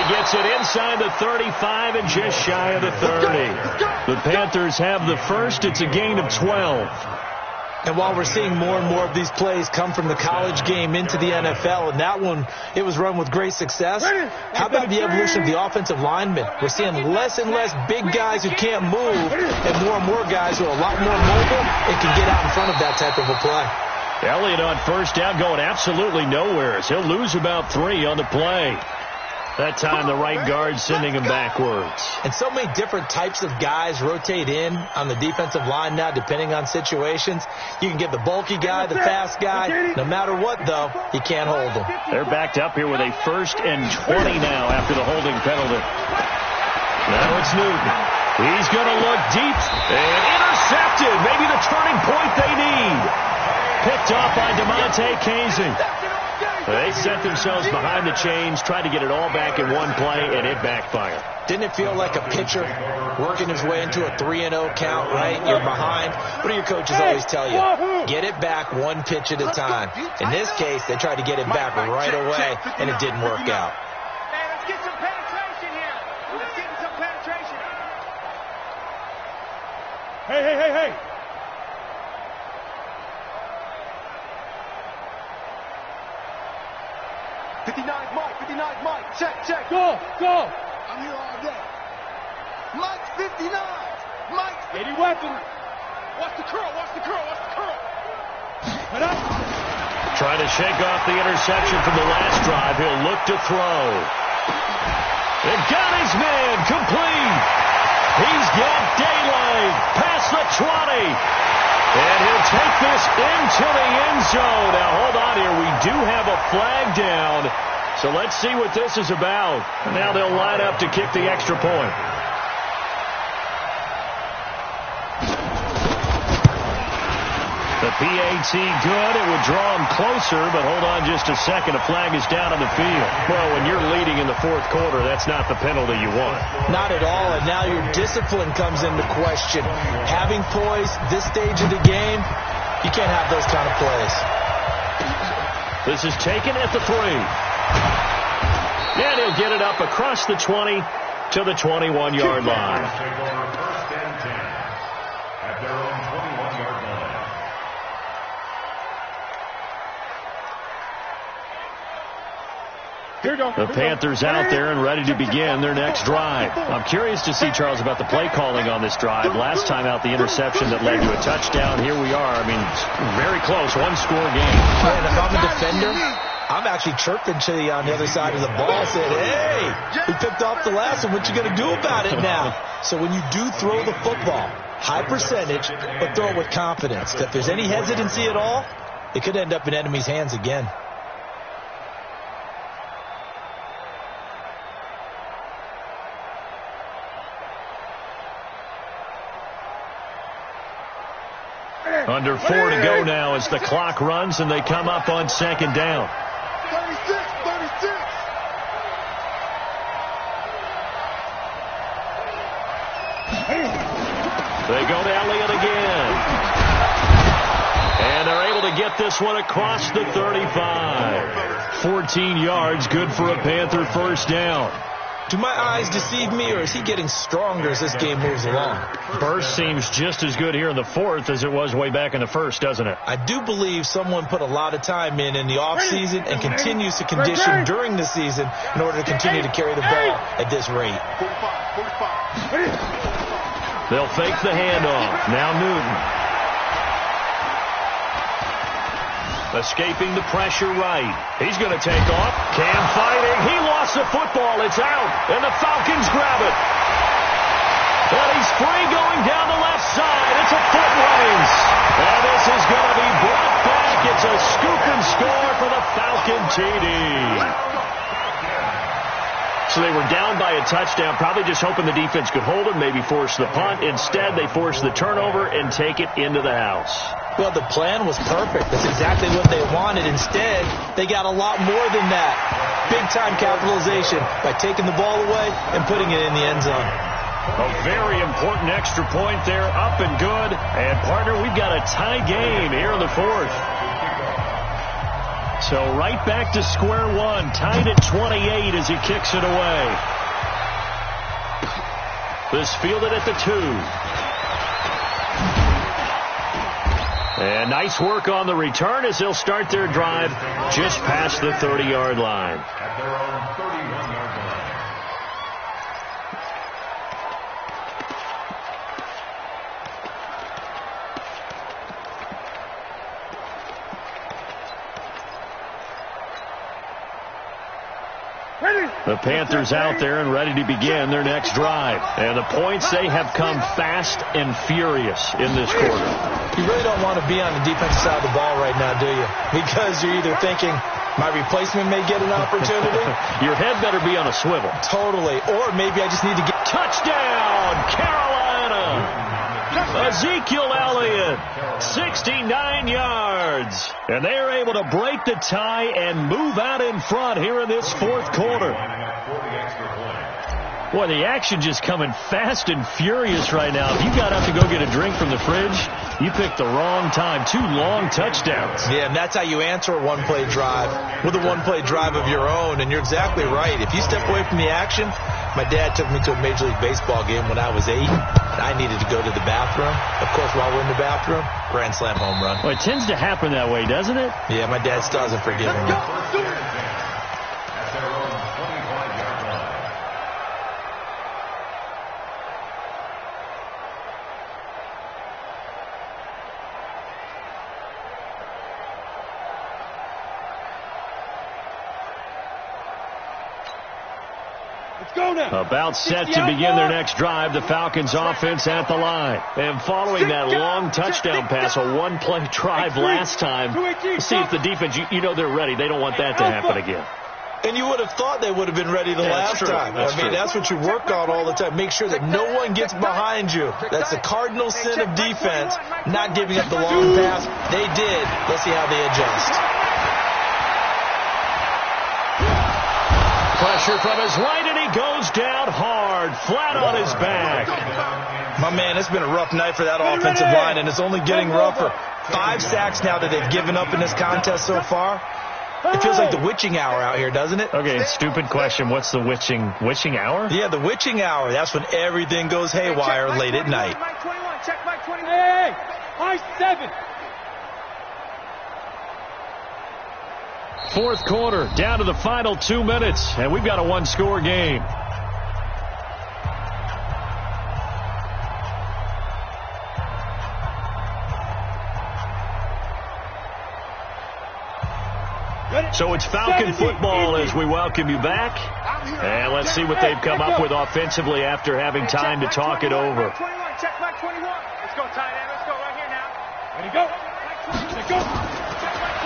S2: Gets it inside the 35 and just shy of the 30. The Panthers have the first. It's a gain of 12.
S4: And while we're seeing more and more of these plays come from the college game into the NFL, and that one, it was run with great success, how about the evolution of the offensive linemen? We're seeing less and less big guys who can't move and more guys who are a lot more mobile and can get out in front of that type of a play.
S2: Elliott on first down going absolutely nowhere. He'll lose about 3 on the play. That time the right guard sending him backwards.
S4: And so many different types of guys rotate in on the defensive line now depending on situations. You can get the bulky guy, the fast guy. No matter what, though, you can't hold them.
S2: They're backed up here with a 1st and 20 now after the holding penalty. Now it's Newton. He's going to look deep and intercepted. Maybe the turning point they need. Picked off by DeMonte Casey. They set themselves behind the chains, tried to get it all back in one play, and it backfired.
S4: Didn't it feel like a pitcher working his way into a 3-0 count, right? You're behind. What do your coaches always tell you? Get it back 1 pitch at a time. In this case, they tried to get it back right away, and it didn't work out.
S6: Hey, let's get some penetration here. Let's get some penetration.
S5: Hey. 59 Mike, check. Go. I'm here all day. Mike 59. Mike. 80 weapon. Watch the curl. Watch the curl. Watch the curl.
S2: Trying to shake off the interception from the last drive. He'll look to throw. It got his man complete. He's got daylight past the 20. And he'll take this into the end zone. Now, hold on here. We do have a flag down. So let's see what this is about. Now they'll line up to kick the extra point. The PAT good. It would draw him closer, but hold on just a second. A flag is down on the field. Well, when you're leading in the fourth quarter, that's not the penalty you want.
S4: Not at all, and now your discipline comes into question. Having poise this stage of the game, you can't have those kind of plays.
S2: This is taken at the 3. And he'll get it up across the 20 to the 21-yard line.
S3: First and 10 at their own 21-yard line.
S2: The Panthers out there and ready to begin their next drive. I'm curious to see, Charles, about the play calling on this drive. Last time out, the interception that led to a touchdown. Here we are. I mean, very close, one-score game.
S4: And if I'm a defender, I'm actually chirping to you on the other side of the ball, saying, hey, we picked off the last one. What you going to do about it now? So when you do throw the football, high percentage, but throw it with confidence. If there's any hesitancy at all, it could end up in enemy's hands again.
S2: Under 4 to go now as the clock runs and they come up on second down.
S5: 36.
S2: They go to Elliott again. And they're able to get this one across the 35. 14 yards, good for a Panther first down.
S4: Do my eyes deceive me, or is he getting stronger as this game moves along?
S2: Burst seems just as good here in the fourth as it was way back in the first, doesn't it?
S4: I do believe someone put a lot of time in the offseason and continues to condition during the season in order to continue to carry the ball at this rate.
S5: 45.
S2: They'll fake the handoff. Now Newton. Escaping the pressure right. He's going to take off. Cam fighting. He lost the football. It's out. And the Falcons grab it. And he's free going down the left side. It's a foot race. And this is going to be brought back. It's a scoop and score for the Falcon TD. So they were down by a touchdown, probably just hoping the defense could hold them, maybe force the punt. Instead, they force the turnover and take it into the house.
S4: Well, the plan was perfect. That's exactly what they wanted. Instead, they got a lot more than that. Big-time capitalization by taking the ball away and putting it in the end zone.
S2: A very important extra point there, up and good. And, partner, we've got a tie game here in the fourth. So right back to square one, tied at 28 as he kicks it away. This fielded at the 2. And nice work on the return as they'll start their drive just past the 30-yard line.
S3: At their own 31-yard line.
S2: The Panthers out there and ready to begin their next drive. And the points, they have come fast and furious in this quarter.
S4: You really don't want to be on the defensive side of the ball right now, do you? Because you're either thinking, my replacement may get an opportunity.
S2: Your head better be on a swivel.
S4: Totally. Or maybe I just need to get...
S2: Touchdown, Carolina! Ezekiel Elliott, 69 yards. And they are able to break the tie and move out in front here in this fourth quarter. Boy, the action just coming fast and furious right now. If you got up to go get a drink from the fridge, you picked the wrong time. 2 long touchdowns.
S4: Yeah, and that's how you answer a one-play drive with a one-play drive of your own. And you're exactly right. If you step away from the action, my dad took me to a Major League Baseball game when I was 8. And I needed to go to the bathroom. Of course, while we're in the bathroom, grand slam home run.
S2: Well, it tends to happen that way, doesn't it?
S4: Yeah, my dad still hasn't forgiven me.
S2: About set to begin their next drive. The Falcons offense at the line. And following that long touchdown pass, a one-play drive last time, see if the defense, you know they're ready. They don't want that to happen again.
S4: And you would have thought they would have been ready the last time. That's what you work on all the time. Make sure that no one gets behind you. That's the cardinal sin of defense, not giving up the long pass. They did. Let's see how they adjust.
S2: Pressure from his right, and he goes down hard, flat on his back.
S4: My man, it's been a rough night for that offensive line, and it's only getting rougher. 5 sacks now that they've given up in this contest so far. It feels like the witching hour out here, doesn't it?
S2: Okay, stupid question. What's the witching hour?
S4: Yeah, the witching hour. That's when everything goes haywire late at night.
S6: Mike 21, check Mike 21. Hey, high 7.
S2: Fourth quarter, down to the final 2 minutes, and we've got a one-score game. So it's Falcon football as we welcome you back. And let's see what they've come up with offensively after having time to talk it over.
S6: Check Mike 21. Let's go, tight end. Let's go right here now. Ready, go. Let's go.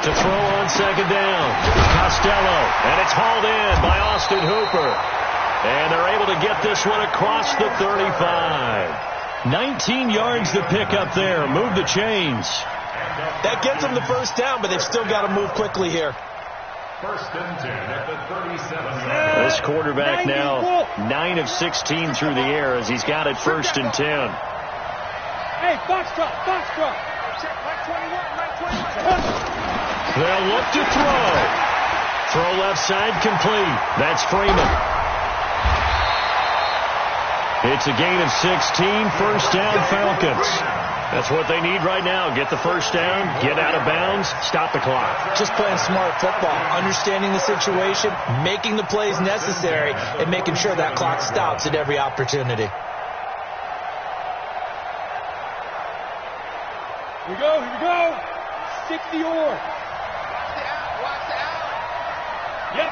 S2: To throw on second down, Costello, and it's hauled in by Austin Hooper. And they're able to get this one across the 35. 19 yards to pick up there. Move the chains.
S4: That gets them the first down, but they've still got to move quickly here.
S3: First and 10 at the 37.
S2: This quarterback now 9 of 16 through the air as he's got it first and 10.
S6: Hey, Foxtrot. Check Mike 21, Mike 21.
S2: They'll look to throw. Throw left side complete. That's Freeman. It's a gain of 16. First down, Falcons. That's what they need right now. Get the first down, get out of bounds, stop the clock.
S4: Just playing smart football, understanding the situation, making the plays necessary, and making sure that clock stops at every opportunity.
S6: Here we go. 60 or. Watch the out. Yep.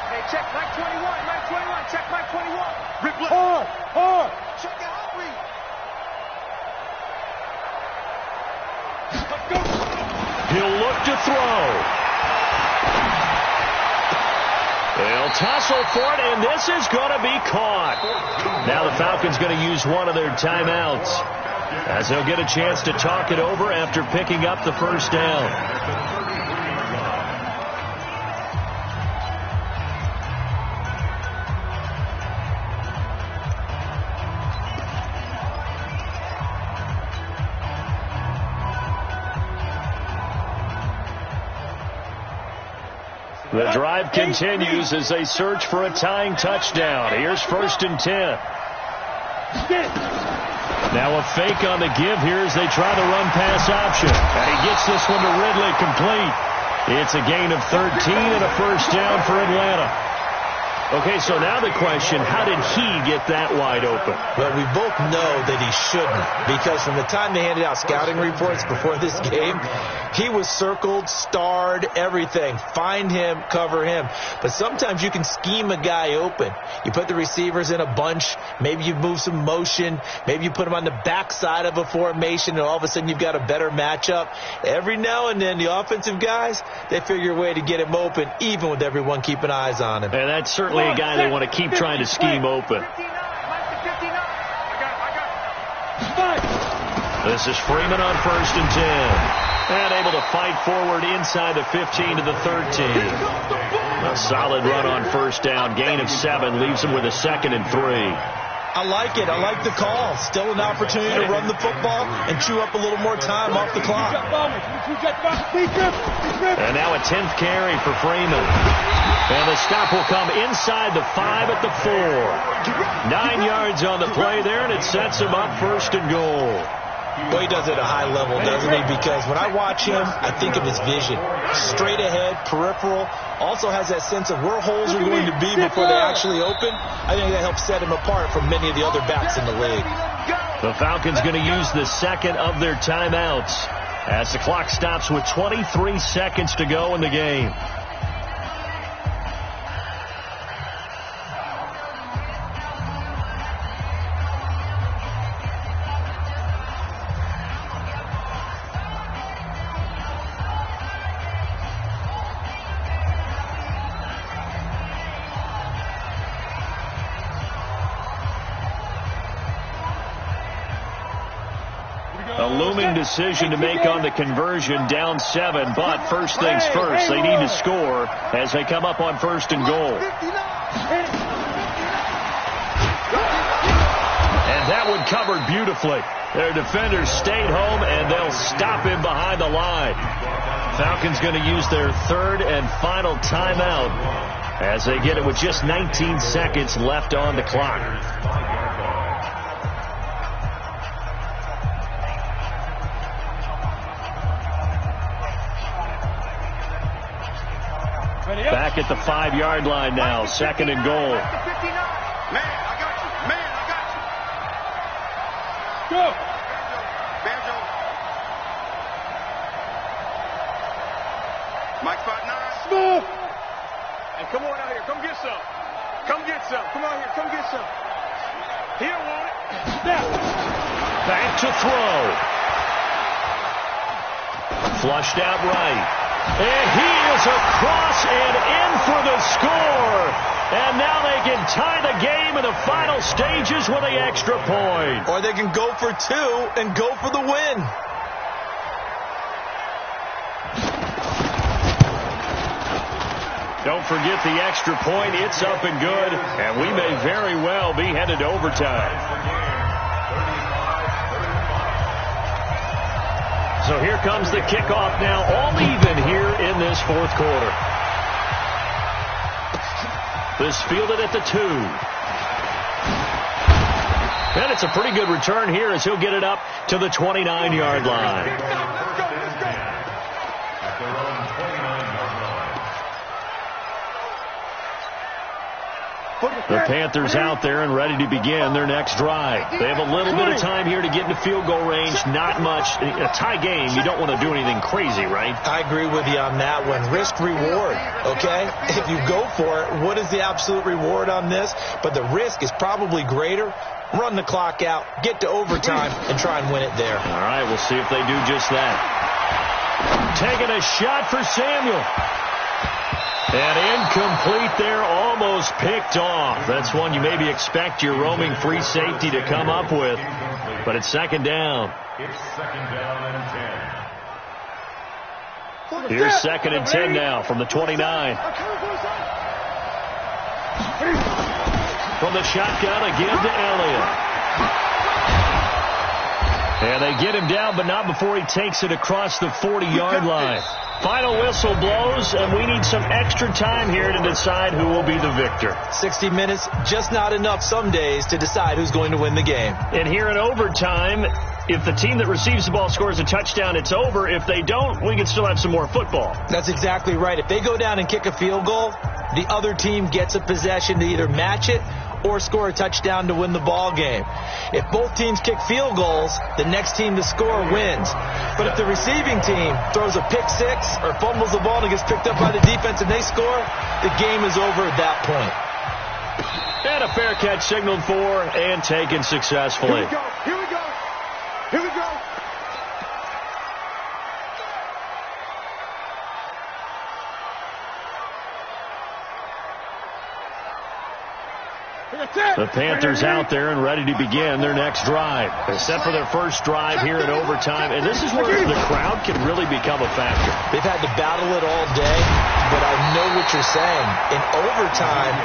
S6: Hey, check Mike 21, check Mike 21. Hard. Check the out read. Let's go.
S2: He'll look to throw. They'll tussle for it, and this is going to be caught. Now the Falcons going to use one of their timeouts as they'll get a chance to talk it over after picking up the first down. The drive continues as they search for a tying touchdown. Here's first and 10. Now a fake on the give here as they try the run-pass option. And he gets this one to Ridley complete. It's a gain of 13 and a first down for Atlanta. Okay, so now the question, how did he get that wide open?
S4: Well, we both know that he shouldn't, because from the time they handed out scouting reports before this game, he was circled, starred, everything. Find him, cover him. But sometimes you can scheme a guy open. You put the receivers in a bunch. Maybe you move some motion. Maybe you put them on the backside of a formation, and all of a sudden you've got a better matchup. Every now and then, the offensive guys, they figure a way to get him open, even with everyone keeping eyes on him.
S2: And that's certainly a guy they want to keep trying to scheme open. This is Freeman on first and 10. And able to fight forward inside the 15 to the 13. A solid run on first down. Gain of 7 leaves him with a second and 3.
S4: I like it. I like the call. Still an opportunity to run the football and chew up a little more time off the clock.
S2: And now a 10th carry for Freeman. And the stop will come inside the 5 at the 4. 9 yards on the play there, and it sets him up first and goal.
S4: Well, he does it at a high level, doesn't he? Because when I watch him, I think of his vision. Straight ahead, peripheral. Also has that sense of where holes are going to be before they actually open. I think that helps set him apart from many of the other backs in the league.
S2: The Falcons going to use the second of their timeouts. as the clock stops with 23 seconds to go in the game. A looming decision to make on the conversion, down 7. But first things first, they need to score as they come up on first and goal. And that one covered beautifully. Their defenders stayed home, and they'll stop him behind the line. Falcons going to use their third and final timeout as they get it with just 19 seconds left on the clock. Back at the 5-yard line now, second and goal.
S5: Man, I got you. Man, I got you. Go. Banjo. Mike 5'9".
S6: Smooth. Hey, come on out here. Come get some. Come get some. Come out here. Come get some. He don't want it. Snap.
S2: Back to throw. Flushed out right. And he is across and in for the score. And now they can tie the game in the final stages with an extra point.
S4: Or they can go for 2 and go for the win.
S2: Don't forget the extra point. It's up and good. And we may very well be headed to overtime. So here comes the kickoff now, all even here in this fourth quarter. This fielded at the 2. And it's a pretty good return here as he'll get it up to the 29-yard line. The Panthers out there and ready to begin their next drive. They have a little bit of time here to get into field goal range. Not much. A tie game, you don't want to do anything crazy, right?
S4: I agree with you on that one. Risk reward, okay? If you go for it, what is the absolute reward on this? But the risk is probably greater. Run the clock out, get to overtime, and try and win it there.
S2: All right, we'll see if they do just that. Taking a shot for Samuel. And incomplete there, almost picked off. That's one you maybe expect your roaming free safety to come up with. But it's second down.
S3: It's second down and 10.
S2: Here's second and 10 now from the 29. From the shotgun again to Elliott. And they get him down, but not before he takes it across the 40-yard line. Final whistle blows, and we need some extra time here to decide who will be the victor.
S4: 60 minutes, just not enough some days to decide who's going to win the game.
S2: And here in overtime, if the team that receives the ball scores a touchdown, it's over. If they don't, we can still have some more football.
S4: That's exactly right. If they go down and kick a field goal, the other team gets a possession to either match it or score a touchdown to win the ball game. If both teams kick field goals, the next team to score wins. But if the receiving team throws a pick six or fumbles the ball and gets picked up by the defense and they score, the game is over at that point.
S2: And a fair catch signaled for and taken successfully.
S5: Here we go. Here we go. Here we go.
S2: The Panthers out there and ready to begin their next drive. They're set for their first drive here in overtime, and this is where the crowd can really become a factor.
S4: They've had to battle it all day, but I know what you're saying. In overtime,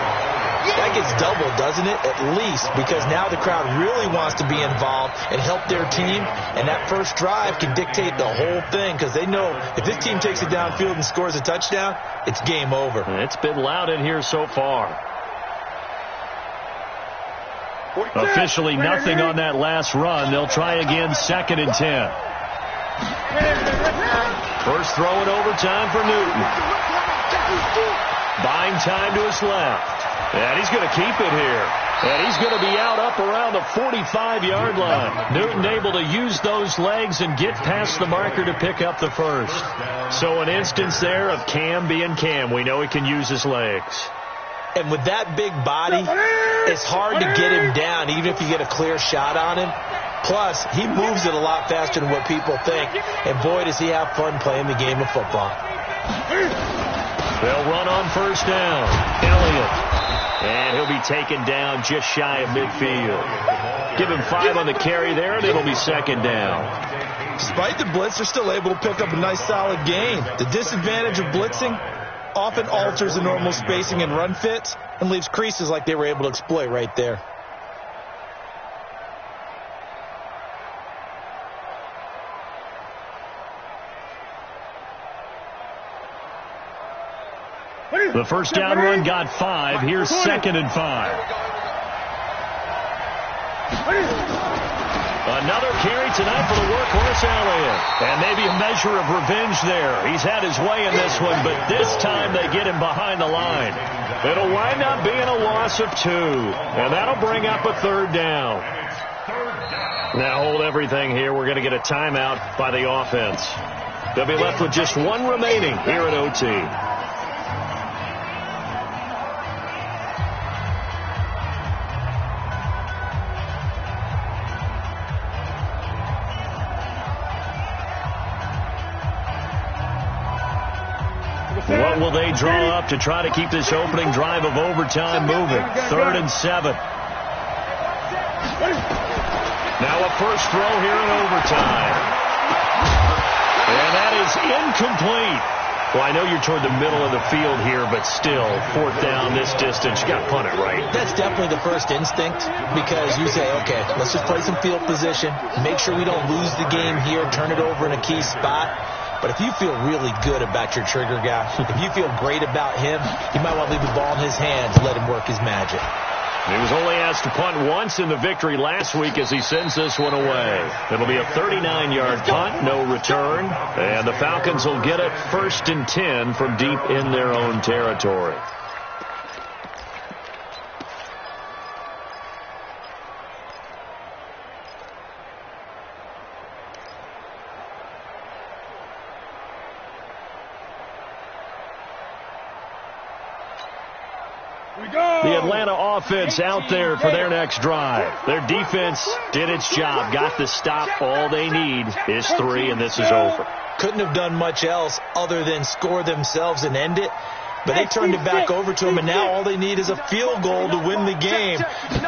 S4: that gets doubled, doesn't it? At least, because now the crowd really wants to be involved and help their team, and that first drive can dictate the whole thing because they know if this team takes it downfield and scores a touchdown, it's game over.
S2: It's been loud in here so far. Officially nothing on that last run. They'll try again, second and 10. First throw in overtime for Newton. Buying time to his left. And he's going to keep it here. And he's going to be out up around the 45-yard line. Newton able to use those legs and get past the marker to pick up the first. So an instance there of Cam being Cam. We know he can use his legs.
S4: And with that big body, it's hard to get him down, even if you get a clear shot on him. Plus, he moves it a lot faster than what people think. And boy, does he have fun playing the game of football.
S2: They'll run on first down. Elliott. And he'll be taken down just shy of midfield. Give him 5 on the carry there, and it'll be second down.
S4: Despite the blitz, they're still able to pick up a nice solid gain. The disadvantage of blitzing often alters the normal spacing and run fits and leaves creases like they were able to exploit right there.
S2: The first down run got 5. Here's 2nd and 5. Another carry tonight for the workhorse Elliott. And maybe a measure of revenge there. He's had his way in this one, but this time they get him behind the line. It'll wind up being a loss of 2. And that'll bring up a 3rd down. Now hold everything here. We're going to get a timeout by the offense. They'll be left with just 1 remaining here at OT. What will they draw up to try to keep this opening drive of overtime moving? 3rd and 7. Now a first throw here in overtime. And that is incomplete. Well, I know you're toward the middle of the field here, but still, 4th down this distance, you got to punt it, right?
S4: That's definitely the first instinct, because you say, okay, let's just play some field position, make sure we don't lose the game here, turn it over in a key spot. But if you feel really good about your trigger guy, if you feel great about him, you might want to leave the ball in his hands and let him work his magic.
S2: He was only asked to punt once in the victory last week as he sends this one away. It'll be a 39-yard punt, no return. And the Falcons will get it 1st and 10 from deep in their own territory. The Atlanta offense out there for their next drive. Their defense did its job, got the stop. All they need is 3, and this is over.
S4: Couldn't have done much else other than score themselves and end it. But they turned it back over to him, and now all they need is a field goal to win the game.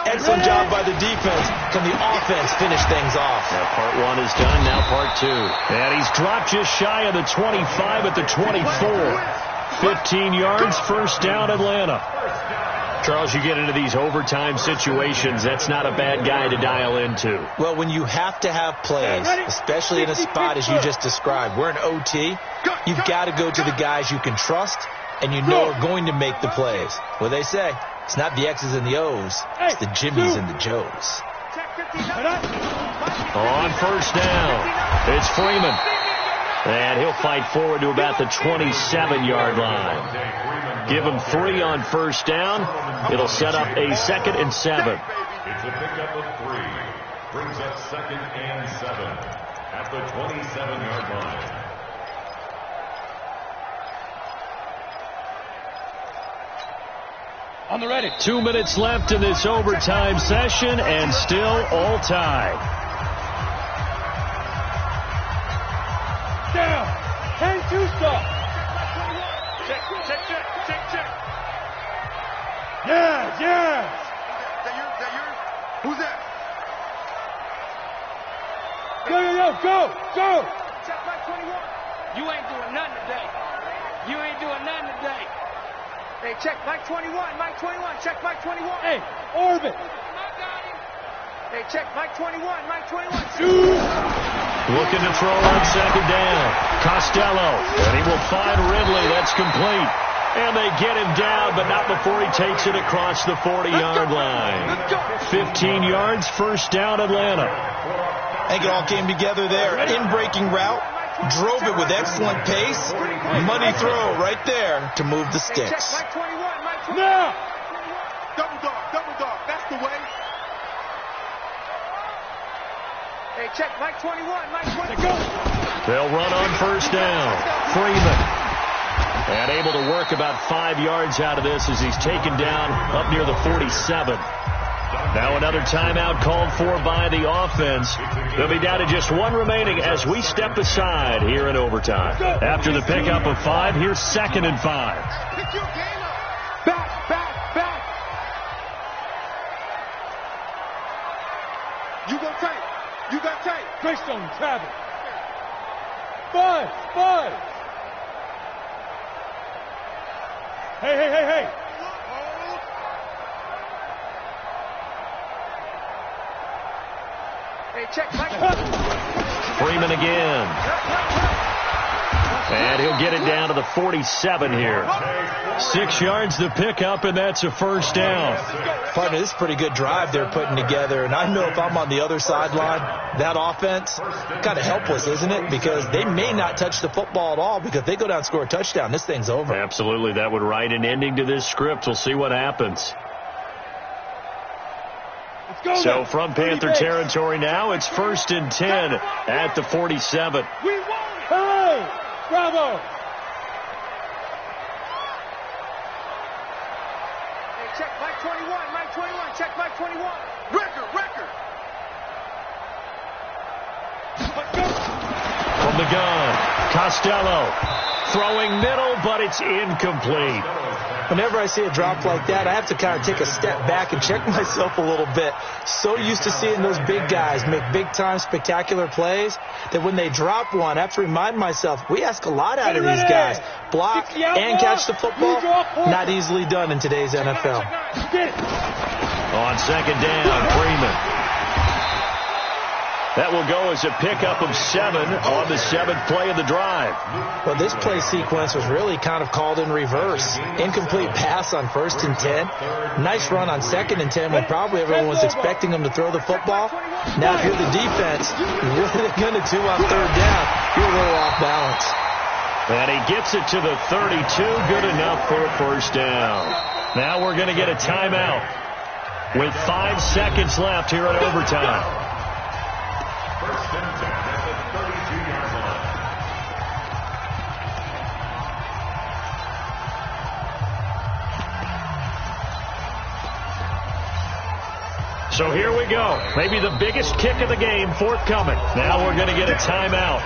S4: Excellent job by the defense. Can the offense finish things off?
S2: Now part 1 is done, now part 2. And he's dropped just shy of the 25 at the 24. 15 yards, first down, Atlanta. Charles, you get into these overtime situations, that's not a bad guy to dial into.
S4: Well, when you have to have plays, especially in a spot as you just described, we're in OT, you've got to go to the guys you can trust and you know are going to make the plays. Well, they say, it's not the X's and the O's, it's the Jimmies and the Joes.
S2: On first down, it's Freeman. And he'll fight forward to about the 27-yard line. Give him 3 on first down. It'll set up a 2nd and 7.
S3: It's a pickup of 3. Brings up 2nd and 7 at the 27-yard line.
S2: On the ready. 2 minutes left in this overtime session, and still all tied.
S6: Down. 10-2 stop. Check. Yeah.
S5: That yours? Who's that?
S6: Go. Check my 21. You ain't doing nothing today. Hey, check Mike 21. Check Mike 21. Hey, orbit. Hey, check Mike 21.
S2: Looking to throw on 2nd down. Costello. And he will find Ridley. That's complete. And they get him down, but not before he takes it across the 40-yard line. 15 yards, first down, Atlanta.
S4: I think it all came together there. In-breaking route. Drove it with excellent pace. Money throw right there to move the sticks.
S6: Now.
S5: Double dog. That's the way.
S6: Hey, check Mike 21. Mike 21.
S2: They'll run on first down. Freeman. And able to work about 5 yards out of this as he's taken down up near the 47. Now another timeout called for by the offense. They'll be down to just one remaining as we step aside here in overtime. After the pickup of 5, here's 2nd and 5.
S5: Pick your game up.
S6: Back.
S5: You go tight. You got tight.
S6: Greystone, travel. Bud. Hey. Hey, check Mike.
S2: Freeman again. And he'll get it down to the 47 here. 6 yards the pickup, and that's a first down.
S4: Partner, this is a pretty good drive they're putting together. And I know if I'm on the other sideline, that offense, kind of helpless, isn't it? Because they may not touch the football at all because they go down and score a touchdown. This thing's over.
S2: Absolutely. That would write an ending to this script. We'll see what happens. So from Panther territory now, it's 1st and 10 at the 47.
S6: We won it. Hey, bravo. Hey, check Mike 21. Check Mike 21.
S5: Record.
S2: From the gun, Costello throwing middle, but it's incomplete.
S4: Whenever I see a drop like that, I have to kind of take a step back and check myself a little bit. So used to seeing those big guys make big-time spectacular plays that when they drop one, I have to remind myself, we ask a lot out of these guys. Block and catch the football, not easily done in today's NFL.
S2: On 2nd down, Freeman. That will go as a pickup of 7 on the 7th play of the drive.
S4: Well, this play sequence was really kind of called in reverse. Incomplete pass on 1st and 10. Nice run on 2nd and 10 when probably everyone was expecting them to throw the football. Now, if you're the defense, what are they going to do on 3rd down? You're a little off balance.
S2: And he gets it to the 32. Good enough for a first down. Now we're going to get a timeout with 5 seconds left here in overtime.
S3: 1st and 10 at the 32-yard line.
S2: So here we go. Maybe the biggest kick of the game forthcoming. Now we're going to get a timeout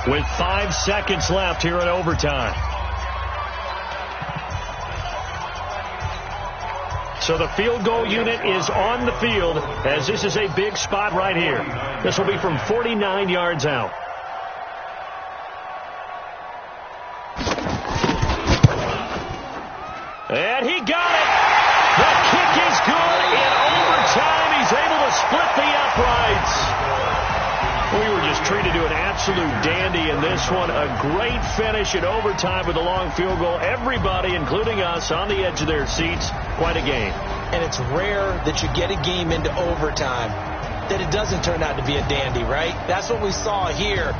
S2: with 5 seconds left here in overtime. So the field goal unit is on the field as this is a big spot right here. This will be from 49 yards out. And he got it. The kick is good. In overtime, he's able to split the uprights. We were just treated to an absolute dandy in this one. A great finish in overtime with a long field goal. Everybody, including us, on the edge of their seats. Quite a game.
S4: And it's rare that you get a game into overtime that it doesn't turn out to be a dandy, right? That's what we saw here.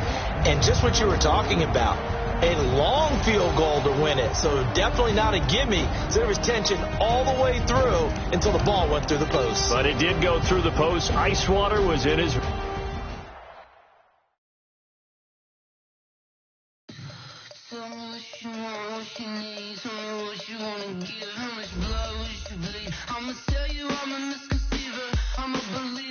S4: And just what you were talking about, a long field goal to win it. So definitely not a gimme. So there was tension all the way through until the ball went through the post.
S2: But it did go through the post. Ice water was in his...
S7: I'ma tell you I'm a misconceiver, I'm a believer.